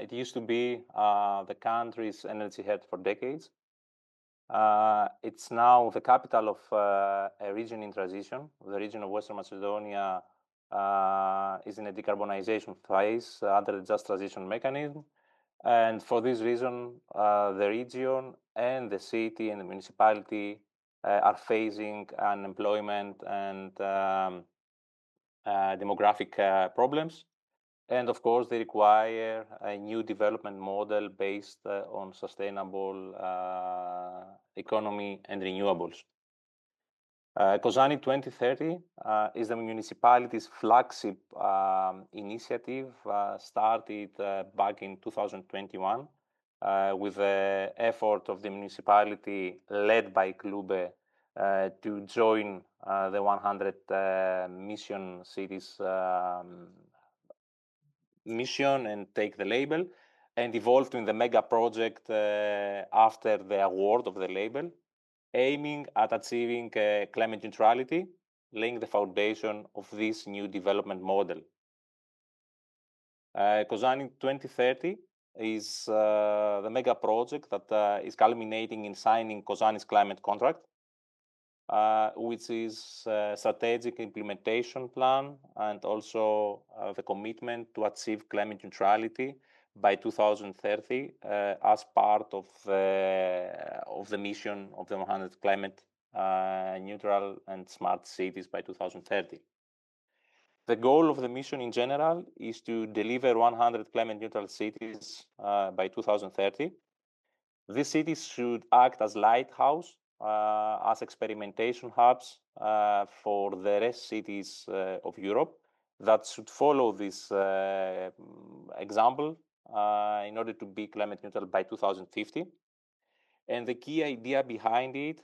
S8: It used to be the country's energy hub for decades. It's now the capital of a region in transition. The region of Western Macedonia is in a decarbonization phase under the just transition mechanism. And for this reason, the region and the city and the municipality are facing unemployment and demographic problems. And of course, they require a new development model based on sustainable economy and renewables. Kozani 2030 is the municipality's flagship initiative started back in 2021 with the effort of the municipality led by Klube to join the 100 mission cities mission and take the label, and evolved in the mega project after the award of the label, aiming at achieving climate neutrality, laying the foundation of this new development model. Kozani 2030 is the mega project that is culminating in signing Kozani's climate contract, which is a strategic implementation plan and also the commitment to achieve climate neutrality by 2030 as part of the mission of the 100 climate neutral and smart cities by 2030. The goal of the mission in general is to deliver 100 climate neutral cities by 2030. These cities should act as lighthouse, as experimentation hubs for the rest cities of Europe that should follow this example in order to be climate neutral by 2050. And the key idea behind it,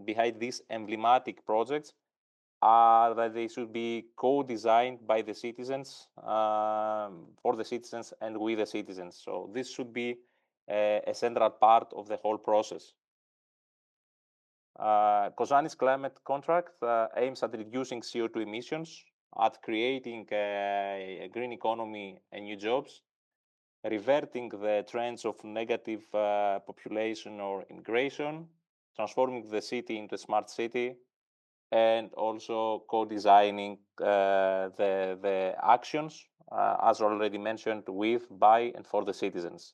S8: behind these emblematic projects, are that they should be co-designed by the citizens, for the citizens and with the citizens. So this should be a central part of the whole process. Kozani's climate contract aims at reducing CO2 emissions, at creating a green economy and new jobs, reverting the trends of negative population or immigration, transforming the city into a smart city, and also co-designing the actions, as already mentioned, with, by, and for the citizens.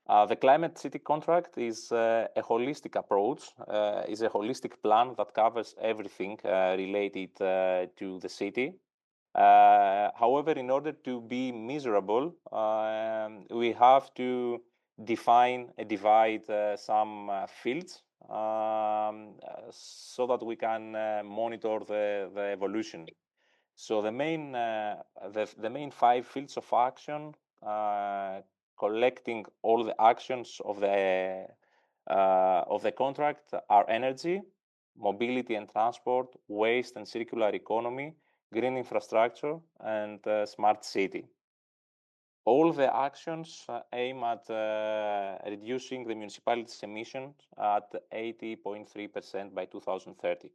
S8: The Climate City Contract is a holistic approach, is a holistic plan that covers everything related to the city. However, in order to be measurable, we have to divide some fields so that we can monitor the evolution. So the main 5 fields of action, collecting all the actions of the contract, are energy, mobility and transport, waste and circular economy, green infrastructure, and smart city. All the actions aim at reducing the municipality's emissions at 80.3% by 2030.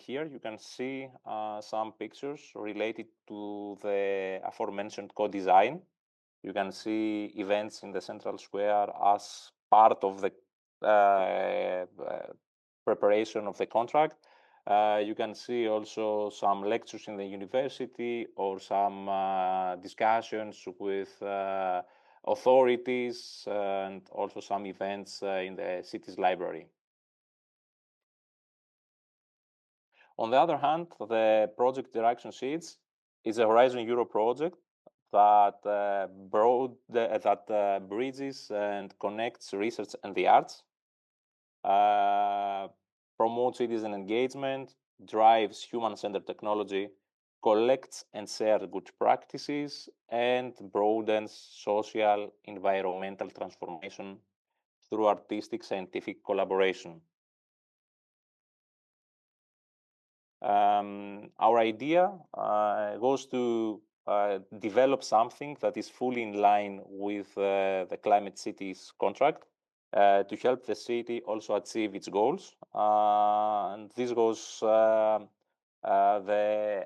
S8: Here you can see some pictures related to the aforementioned co-design. You can see events in the central square as part of the preparation of the contract. You can see also some lectures in the university or some discussions with authorities and also some events in the city's library. On the other hand, the project InteractionSeeds is a Horizon Europe project that bridges and connects research and the arts, promotes citizen engagement, drives human-centered technology, collects and shares good practices, and broadens social environmental transformation through artistic scientific collaboration. Our idea goes to develop something that is fully in line with the Climate Cities contract to help the city also achieve its goals. And this goes the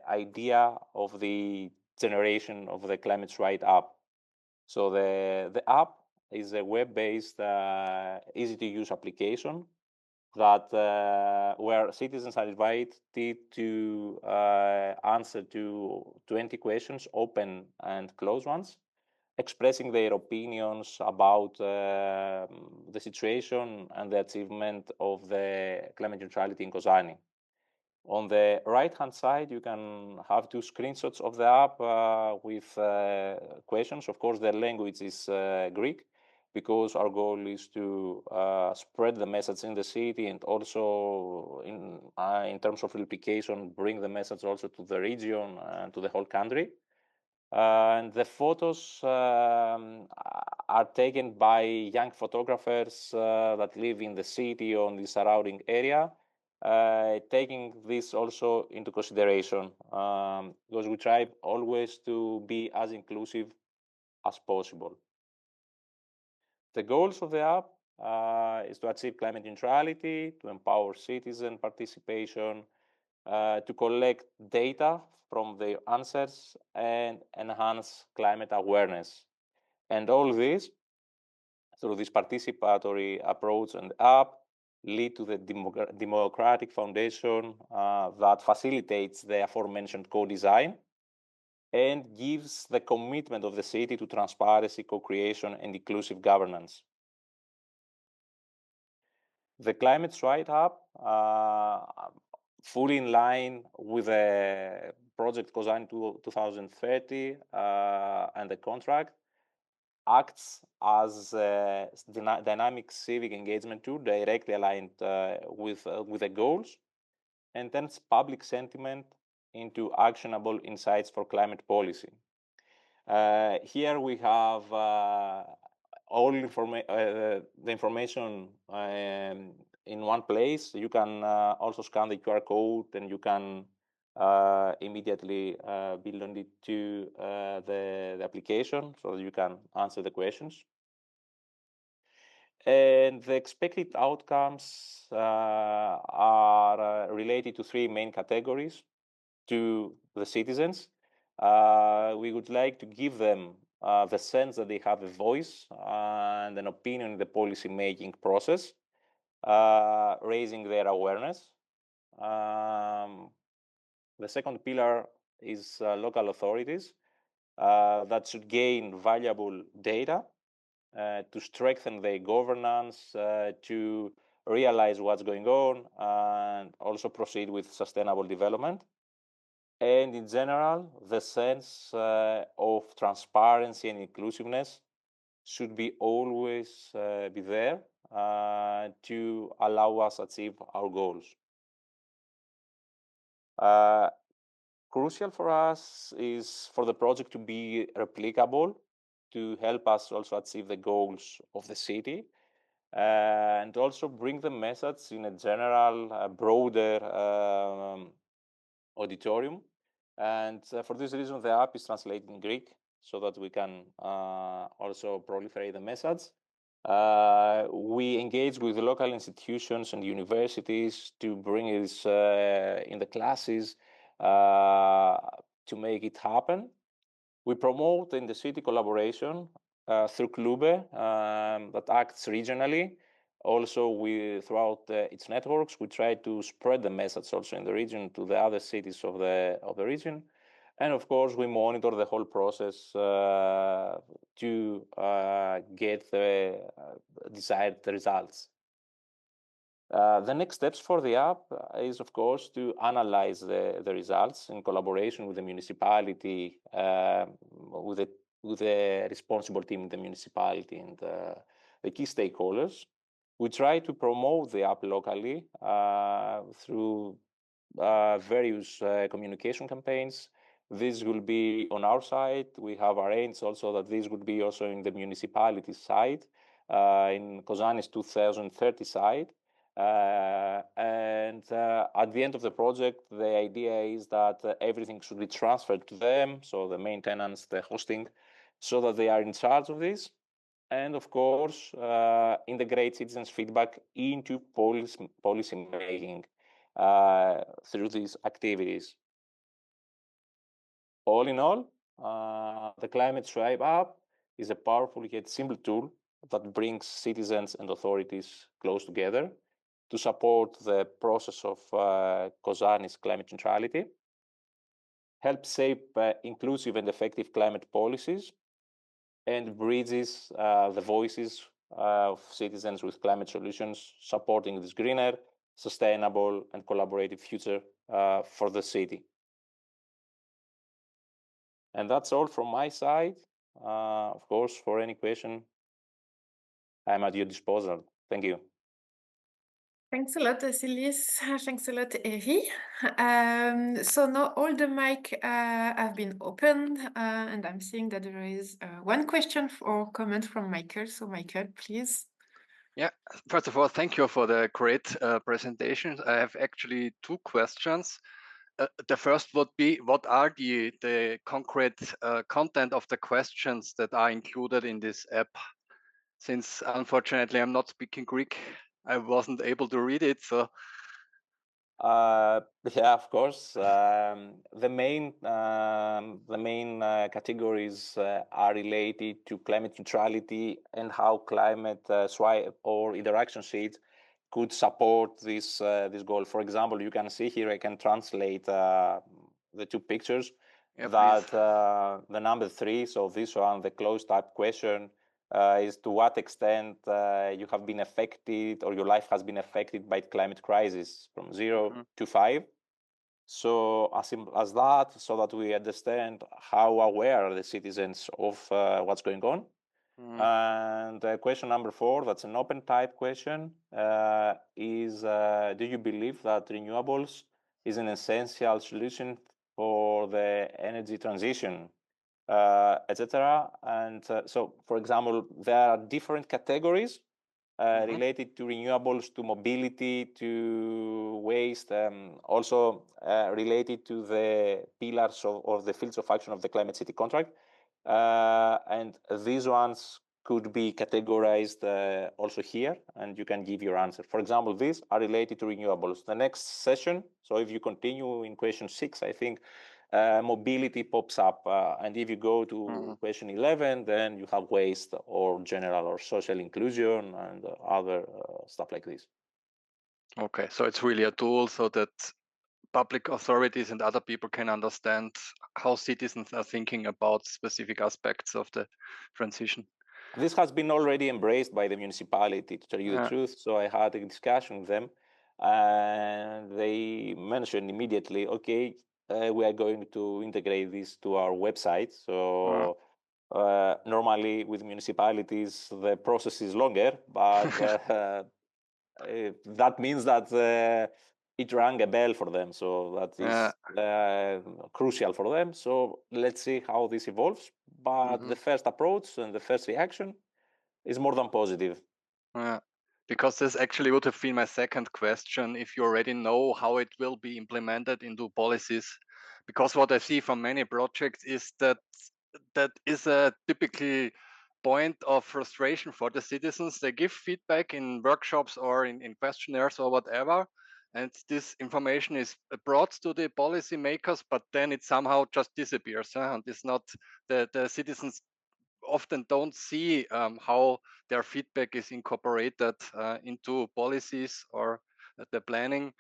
S8: idea of the generation of the Climate Right Up. So the app is a web-based, easy-to-use application that where citizens are invited to answer to 20 questions, open and closed ones, expressing their opinions about the situation and the achievement of the climate neutrality in Kozani. On the right-hand side, you can have 2 screenshots of the app with questions. Of course, the language is Greek, because our goal is to spread the message in the city, and also in terms of replication, bring the message also to the region and to the whole country. And the photos are taken by young photographers that live in the city or in the surrounding area, taking this also into consideration, because we try always to be as inclusive as possible. The goals of the app is to achieve climate neutrality, to empower citizen participation, to collect data from their answers, and enhance climate awareness. And all this, through this participatory approach and app, lead to the democratic foundation that facilitates the aforementioned co-design and gives the commitment of the city to transparency, co-creation, and inclusive governance. The Climate Stride App, fully in line with the project Kozani 2030 and the contract, acts as a dynamic civic engagement tool directly aligned with the goals, and turns public sentiment into actionable insights for climate policy. Here we have all the information in one place. You can also scan the QR code, and you can immediately build on it to the application, so that you can answer the questions. And the expected outcomes are related to 3 main categories to the citizens. We would like to give them the sense that they have a voice and an opinion in the policy-making process, raising their awareness. The second pillar is local authorities that should gain valuable data to strengthen their governance, to realize what's going on, and also proceed with sustainable development. And in general, the sense of transparency and inclusiveness should be always be there to allow us achieve our goals. Crucial for us is for the project to be replicable, to help us also achieve the goals of the city, and also bring the message in a general, broader auditorium. And for this reason, the app is translated in Greek, so that we can also proliferate the message. We engage with the local institutions and universities to bring this in the classes to make it happen. We promote in the city collaboration through Klube that acts regionally. Also, throughout its networks, we try to spread the message also in the region to the other cities of the region. And of course, we monitor the whole process to get the desired results. The next steps for the app is, of course, to analyze the results in collaboration with the municipality, with the responsible team in the municipality and the key stakeholders. We try to promote the app locally through various communication campaigns. This will be on our side. We have arranged also that this would be also in the municipality side, in Kozani's 2030 side. And at the end of the project, the idea is that everything should be transferred to them, so the maintenance, the hosting, so that they are in charge of this. And of course, integrate citizens' feedback into policy making through these activities. All in all, the Climate Stripe app is a powerful yet simple tool that brings citizens and authorities close together to support the process of Kozani's climate neutrality, help shape inclusive and effective climate policies, and bridges the voices of citizens with climate solutions, supporting this greener, sustainable, and collaborative future for the city. And that's all from my side. Of course, for any question, I'm at your disposal. Thank you.
S1: Thanks a lot, Vasilis. Thanks a lot, Evi. So now all the mic have been opened, and I'm seeing that there is one question or comment from Michael. So Michael, please.
S4: Yeah, first of all, thank you for the great presentation. I have actually two questions. The first would be, what are the concrete content of the questions that are included in this app? Since unfortunately I'm not speaking Greek, I wasn't able to read it. So
S8: yeah, of course. The main categories are related to climate neutrality and how climate swipe or InteractionSeeds could support this goal. For example, you can see here, I can translate the two pictures.
S4: yeah,
S8: That the number 3, so this one, the closed type question, is to what extent you have been affected or your life has been affected by the climate crisis from 0 to 5. So as simple as that, so that we understand how aware are the citizens of what's going on. And question number 4, that's an open type question, is do you believe that renewables is an essential solution for the energy transition, etc. And so, for example, there are different categories related to renewables, to mobility, to waste, also related to the pillars of the fields of action of the Climate City contract. And these ones could be categorized also here, and you can give your answer. For example, these are related to renewables. The next session, so if you continue in question 6, I think mobility pops up. And if you go to question 11, then you have waste or general or social inclusion and other stuff like this.
S4: Okay, so it's really a tool so that public authorities and other people can understand how citizens are thinking about specific aspects of the transition.
S8: This has been already embraced by the municipality, to tell you the truth. So I had a discussion with them, and they mentioned immediately, okay, we are going to integrate this to our website. So normally with municipalities, the process is longer, but that means that it rang a bell for them. So that is crucial for them. So let's see how this evolves. But the first approach and the first reaction is more than positive.
S4: Because this actually would have been my second question, if you already know how it will be implemented into policies. Because what I see from many projects is that is a typically point of frustration for the citizens. They give feedback in workshops or in questionnaires or whatever, and this information is brought to the policy makers, but then it somehow just disappears. And it's not, the citizens often don't see how their feedback is incorporated into policies or the planning.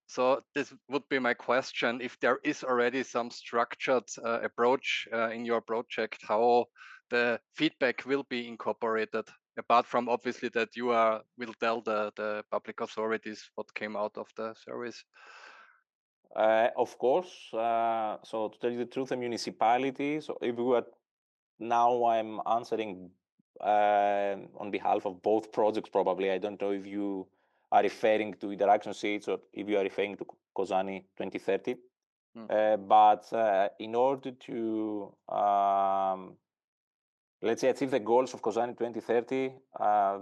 S4: So this would be my question, if there is already some structured approach in your project, how the feedback will be incorporated, apart from obviously that you will tell the public authorities what came out of the service.
S8: Of course. So to tell you the truth, the municipality, so if we were, now I'm answering on behalf of both projects probably. I don't know if you are referring to InteractionSeeds or if you are referring to Kozani 2030. But in order to, let's say, achieve the goals of Kozani 2030,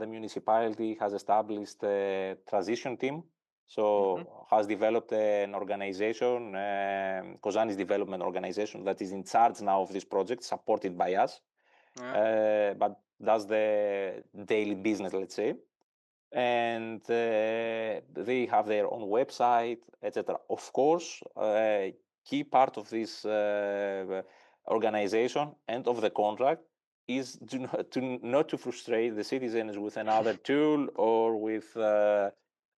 S8: the municipality has established a transition team. So has developed an organization, Kozani's development organization, that is in charge now of this project, supported by us, but does the daily business, let's say. And they have their own website, etc. Of course, a key part of this organization and of the contract is not to frustrate the citizens with another tool or with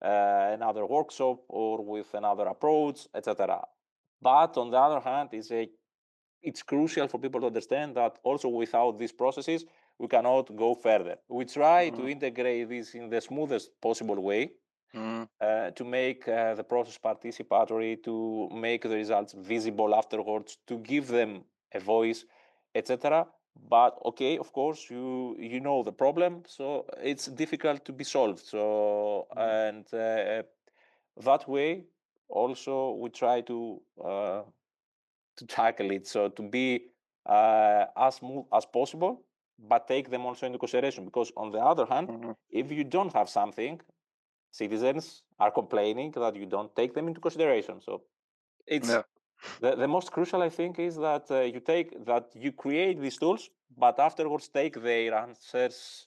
S8: another workshop or with another approach, etc. But on the other hand, it's crucial for people to understand that also without these processes, we cannot go further. We try to integrate this in the smoothest possible way, to make the process participatory, to make the results visible afterwards, to give them a voice, etc. But okay, of course, you know the problem, so it's difficult to be solved. So and that way, also we try to tackle it. So to be as smooth as possible, but take them also into consideration. Because on the other hand, if you don't have something, citizens are complaining that you don't take them into consideration. So it's the most crucial, I think, is that you create these tools, but afterwards take their answers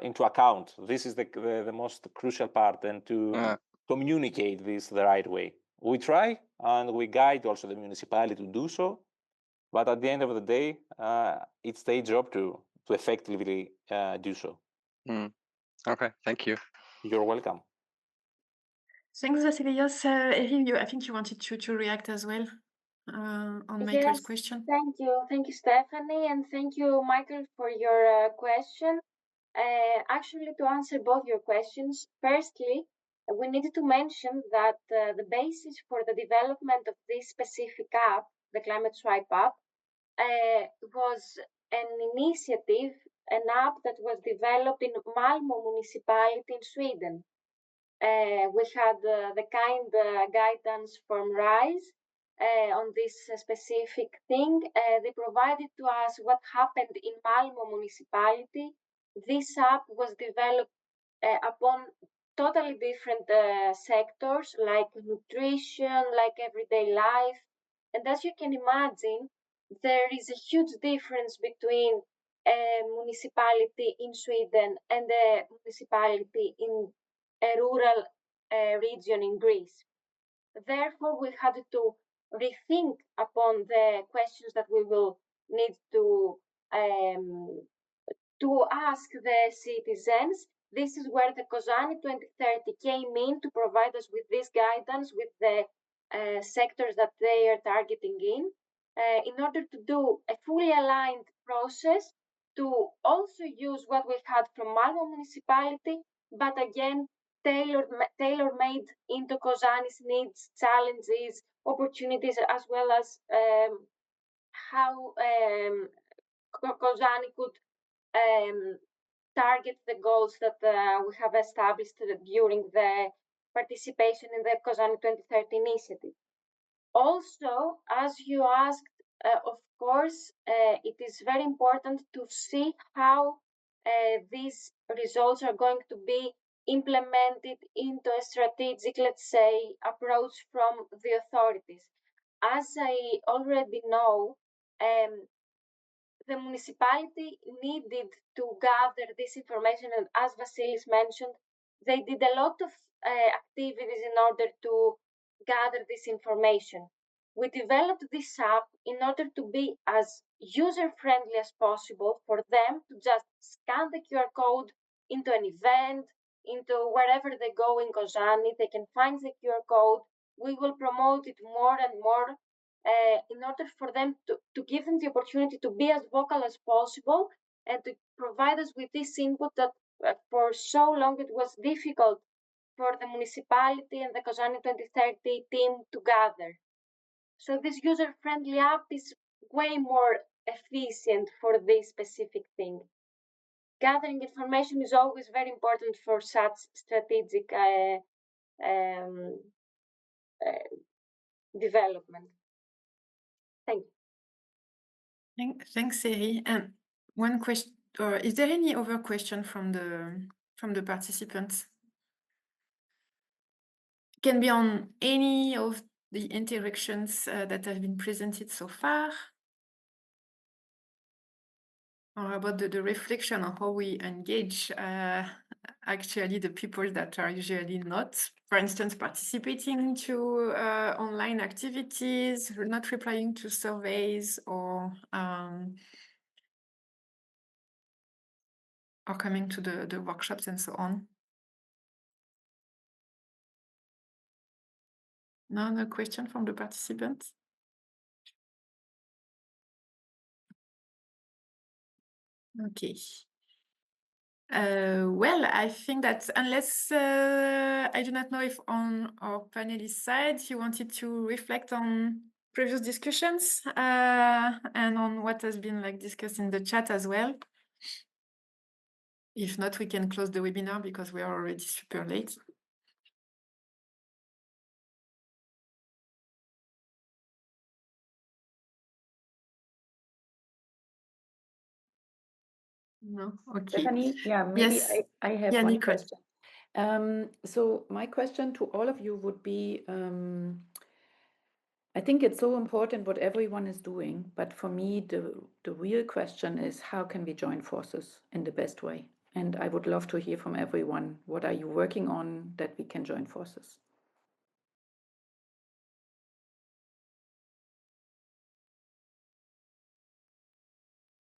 S8: into account. This is the most crucial part, and to communicate this the right way. We try and we guide also the municipality to do so, but at the end of the day, it's their job to effectively do so.
S4: Okay, thank you.
S8: You're welcome.
S1: Thanks, Vasilios. Eri, I think you wanted to react as well on Michael's question.
S7: Thank you, Stephanie, and thank you, Michael, for your question. Actually, to answer both your questions, firstly, we needed to mention that the basis for the development of this specific app, the Climate Swipe app, was an initiative, an app that was developed in Malmö municipality in Sweden. We had the kind guidance from RISE on this specific thing. They provided to us what happened in Malmö municipality. This app was developed upon totally different sectors like nutrition, like everyday life. And as you can imagine, there is a huge difference between a municipality in Sweden and a municipality in a rural region in Greece. Therefore, we had to rethink upon the questions that we will need to ask the citizens. This is where the COSANI 2030 came in to provide us with this guidance with the sectors that they are targeting in order to do a fully aligned process to also use what we had from Malmö municipality, but again, tailor-made into COSANI's needs, challenges, opportunities, as well as how COSANI could target the goals that we have established during the participation in the COSANI 2030 initiative. Also, as you asked, of course, it is very important to see how these results are going to be implemented into a strategic, let's say, approach from the authorities. As I already know, the municipality needed to gather this information, and as Vasilis mentioned, they did a lot of activities in order to gather this information. We developed this app in order to be as user-friendly as possible for them to just scan the QR code into an event, into wherever they go in COSANI, they can find the QR code. We will promote it more and more in order for them to give them the opportunity to be as vocal as possible and to provide us with this input that for so long it was difficult for the municipality and the COSANI 2030 team to gather. So this user-friendly app is way more efficient for this specific thing. Gathering information is always very important for such strategic development. Thank you.
S1: Thanks, Eri. And one question, or is there any other question from the participants? It can be on any of the interactions that have been presented so far, or about the reflection on how we engage actually the people that are usually not, for instance, participating to online activities, not replying to surveys, or or coming to the workshops and so on. Another question from the participants? Okay. Well, I think that unless I do not know if on our panelist side you wanted to reflect on previous discussions and on what has been discussed in the chat as well. If not, we can close the webinar because we are already super late. No, okay.
S2: Stephanie, yeah, maybe
S1: Yes.
S2: I have
S1: Yeah,
S2: one
S1: Nicole.
S2: question. So my question to all of you would be, I think it's so important what everyone is doing, but for me, the real question is how can we join forces in the best way? And I would love to hear from everyone, what are you working on that we can join forces?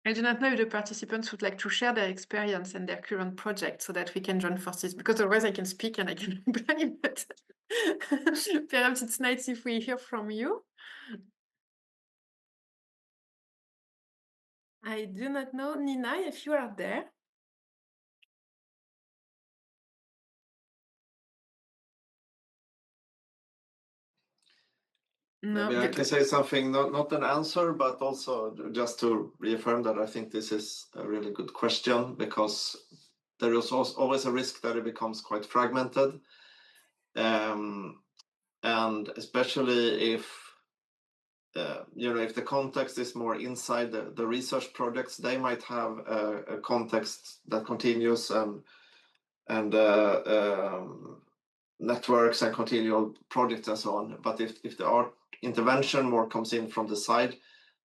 S1: I do not know if the participants would like to share their experience and their current project so that we can join forces, because otherwise I can speak and I can reply, but perhaps it's nice if we hear from you. I do not know, Nina, if you are there. No,
S5: Maybe I can say something, not an answer, but also just to reaffirm that I think this is a really good question, because there is always a risk that it becomes quite fragmented. And especially if, if the context is more inside the research projects, they might have a context that continues and networks and continual projects and so on. But if the art intervention more comes in from the side,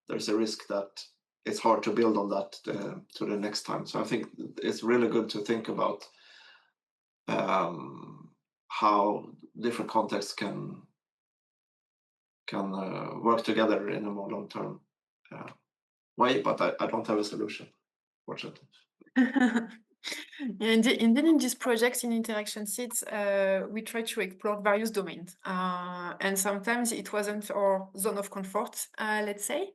S5: there's a risk that it's hard to build on that to the next time. So I think it's really good to think about how different contexts can work together in a more long-term way, but I don't have a solution, fortunately.
S1: Yeah, indeed, in these projects in InteractionSeeds, we try to explore various domains. And sometimes it wasn't our zone of comfort, let's say.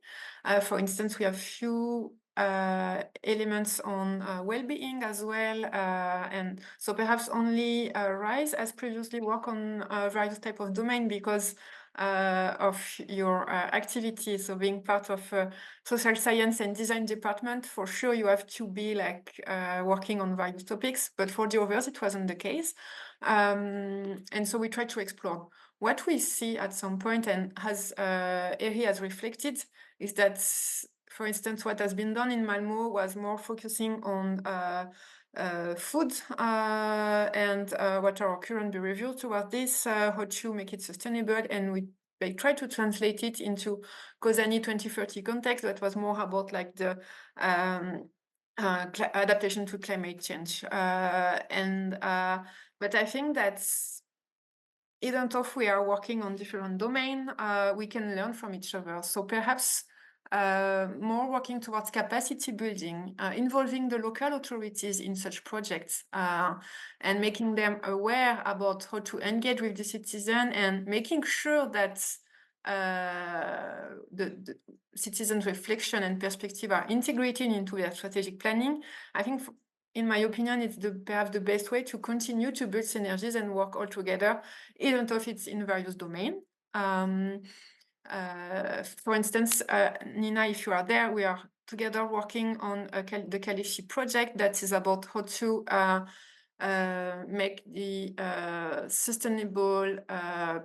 S1: For instance, we have few elements on well-being as well. And so perhaps only RISE has previously worked on various type of domain because of your activity. So being part of social science and design department, for sure you have to be working on various topics, but for the others it wasn't the case. And so we try to explore. What we see at some point, and as Eri has reflected, is that, for instance, what has been done in Malmö was more focusing on food and what are our current behaviors towards this, how to make it sustainable, and they try to translate it into COSANI 2030 context that was more about the adaptation to climate change. But I think that's, even though we are working on different domains, we can learn from each other. So perhaps more working towards capacity building, involving the local authorities in such projects, and making them aware about how to engage with the citizen, and making sure that the citizens' reflection and perspective are integrated into their strategic planning. I think, in my opinion, it's perhaps the best way to continue to build synergies and work all together, even though it's in various domains. For instance, Nina, if you are there, we are together working on the Kalishi project that is about how to make the sustainable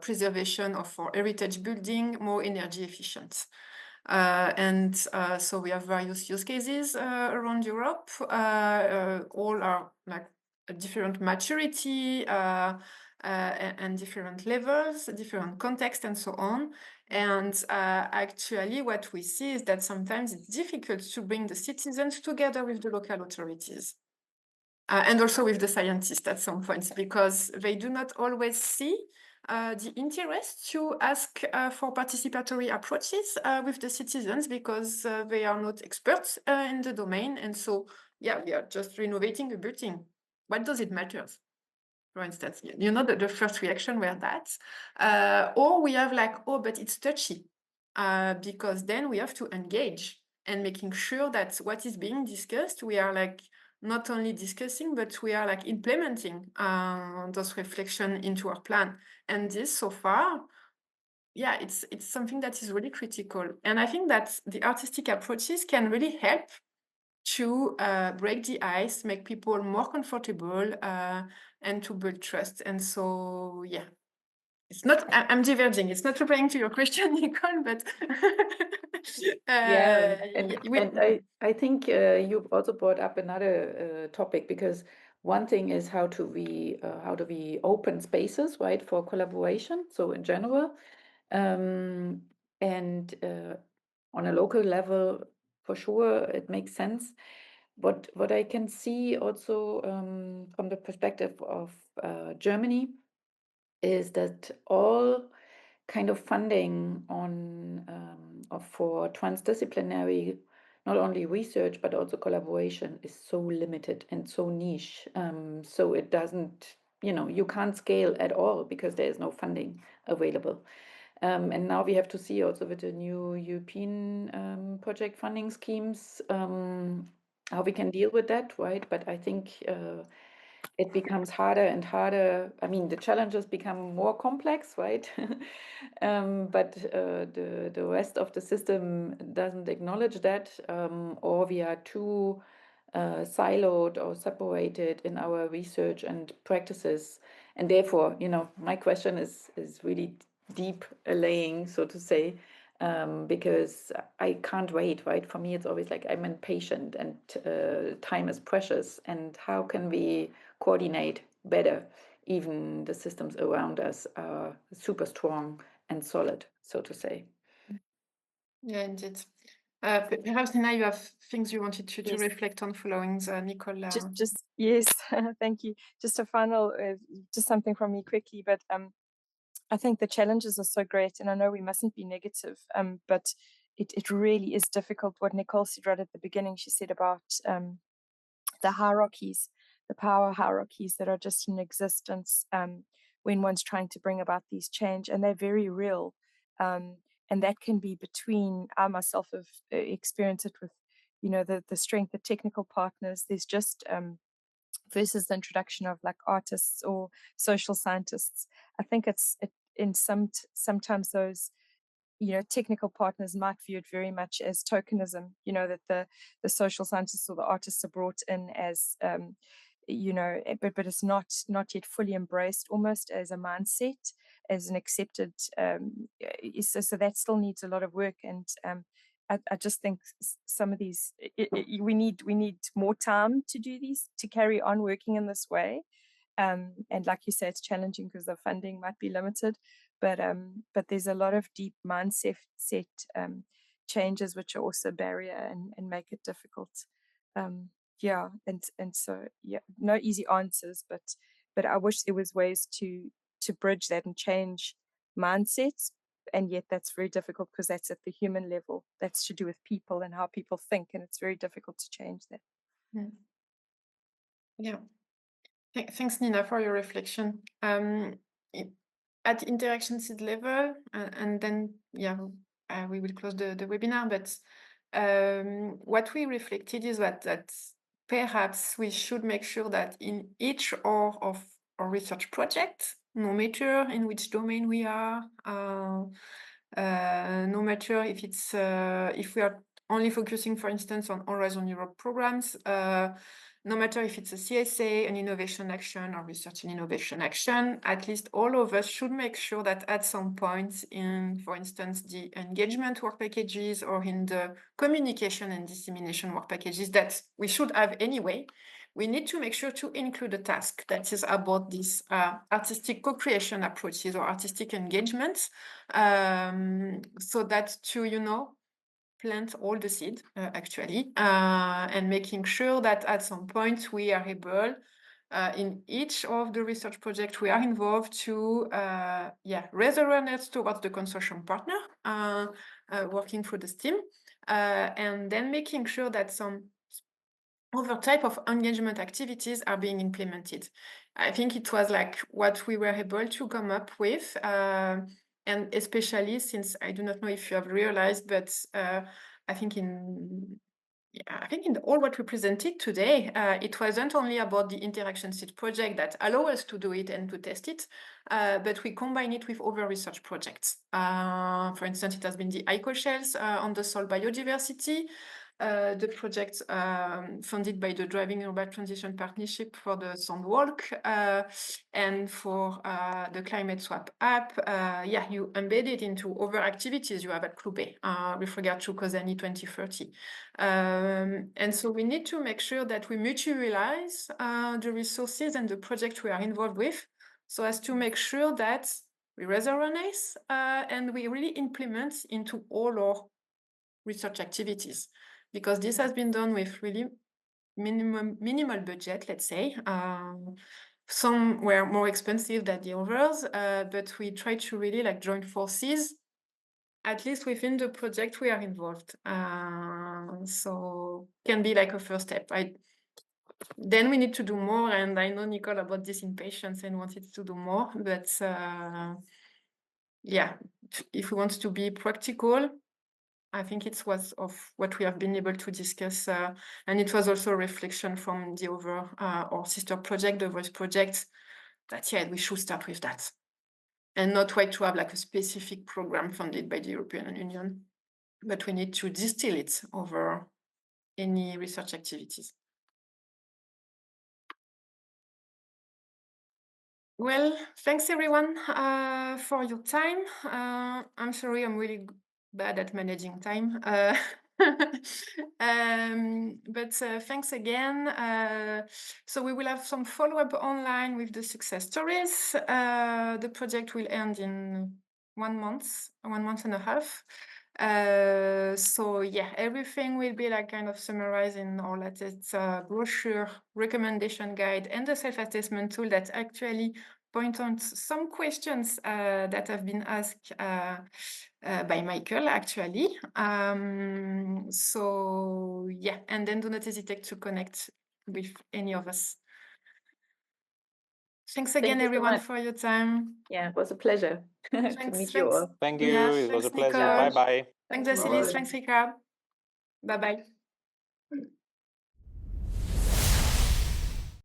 S1: preservation of our heritage building more energy efficient. So we have various use cases around Europe. All are different maturity and different levels, different contexts, and so on. And actually, what we see is that sometimes it's difficult to bring the citizens together with the local authorities. And also with the scientists at some points, because they do not always see the interest to ask for participatory approaches with the citizens, because they are not experts in the domain. And so, yeah, we are just renovating a building. What does it matter? For instance, you know, the first reaction were that. Or we have like, oh, but it's touchy, because then we have to engage and making sure that what is being discussed, we are like not only discussing, but we are like implementing those reflections into our plan. And this so far, yeah, it's something that is really critical. And I think that the artistic approaches can really help to break the ice, make people more comfortable, and to build trust. And so, yeah, it's not, I'm diverging. It's not replying to your question, Nicole, but
S2: I think you've also brought up another topic, because one thing is how do we open spaces, right, for collaboration, so in general, and on a local level, for sure, it makes sense. What I can see also from the perspective of Germany is that all kind of funding on for transdisciplinary, not only research but also collaboration, is so limited and so niche. So it doesn't, you can't scale at all because there is no funding available. And now we have to see also with the new European project funding schemes how we can deal with that, right? But I think it becomes harder and harder. I mean, the challenges become more complex, right? But the rest of the system doesn't acknowledge that, or we are too siloed or separated in our research and practices. And therefore, my question is really deep laying, so to say, because I can't wait, right? For me, it's always like I'm impatient and time is precious. And how can we coordinate better? Even the systems around us are super strong and solid, so to say.
S1: Yeah, indeed. Perhaps, Nina, you have things you wanted to
S9: Yes.
S1: reflect on following Nicole.
S9: Just yes, thank you. Just a final, just something from me quickly, but I think the challenges are so great, and I know we mustn't be negative, but it really is difficult. What Nicole said right at the beginning, she said about the hierarchies, the power hierarchies that are just in existence when one's trying to bring about these change, and they're very real. And that can be between, I myself have experienced it with, the strength of technical partners. There's just versus the introduction of like artists or social scientists. I think sometimes those technical partners might view it very much as tokenism, that the social scientists or the artists are brought in as but it's not yet fully embraced, almost as a mindset, as an accepted so that still needs a lot of work. And I just think some of these we need more time to do these, to carry on working in this way. And like you say, it's challenging because the funding might be limited, but there's a lot of deep mindset changes which are also a barrier and make it difficult. Yeah, and so yeah, no easy answers, but I wish there was ways to bridge that and change mindsets. And yet that's very difficult because that's at the human level. That's to do with people and how people think, and it's very difficult to change that.
S1: Yeah. Thanks, Nina, for your reflection. At InteractionSeeds level, and then, we will close the webinar, but what we reflected is that perhaps we should make sure that in each of our research projects, no matter in which domain we are, no matter if it's if we are only focusing, for instance, on Horizon Europe programs, no matter if it's a CSA, an innovation action, or research and innovation action, at least all of us should make sure that at some point in, for instance, the engagement work packages or in the communication and dissemination work packages that we should have anyway, we need to make sure to include a task that is about these artistic co-creation approaches or artistic engagements, so that to, plant all the seed actually, and making sure that at some point we are able in each of the research projects we are involved to raise awareness towards the consortium partner working through this team, and then making sure that some other type of engagement activities are being implemented. I think it was like what we were able to come up with, and especially since I do not know if you have realized, but I think in all what we presented today, it wasn't only about the InteractionSeeds project that allow us to do it and to test it, but we combine it with other research projects. For instance, it has been the eco-shells on the soil biodiversity, the project funded by the Driving Urban Transition Partnership for the Sound Walk, and for the Climate Swap app. You embed it into other activities you have at Clube with regard to COSANI 2030. And so we need to make sure that we mutualize the resources and the project we are involved with, so as to make sure that we raise awareness and we really implement into all our research activities. Because this has been done with really minimal budget, let's say. Some were more expensive than the others, but we try to really like join forces, at least within the project we are involved. So can be like a first step. Then we need to do more, and I know Nicole about this impatience and wanted to do more, but if we want to be practical, I think it was of what we have been able to discuss, and it was also a reflection from the other our sister project, the Voice project, that we should start with that, and not try to have like a specific program funded by the European Union, but we need to distill it over any research activities. Well, thanks everyone for your time. I'm sorry, I'm really bad at managing time. But thanks again. So we will have some follow-up online with the success stories. The project will end in 1 month and a half. So everything will be like kind of summarized in our latest brochure, recommendation guide, and the self-assessment tool that actually point on some questions that have been asked by Michael, actually. So and then do not hesitate to connect with any of us. Thanks again, everyone, for your time.
S2: Yeah, it was a pleasure to meet you all.
S8: Thank you. It was a pleasure.
S1: Nicole.
S8: Bye-bye.
S1: Thanks, Vasilis. Thanks, Richard. Bye-bye.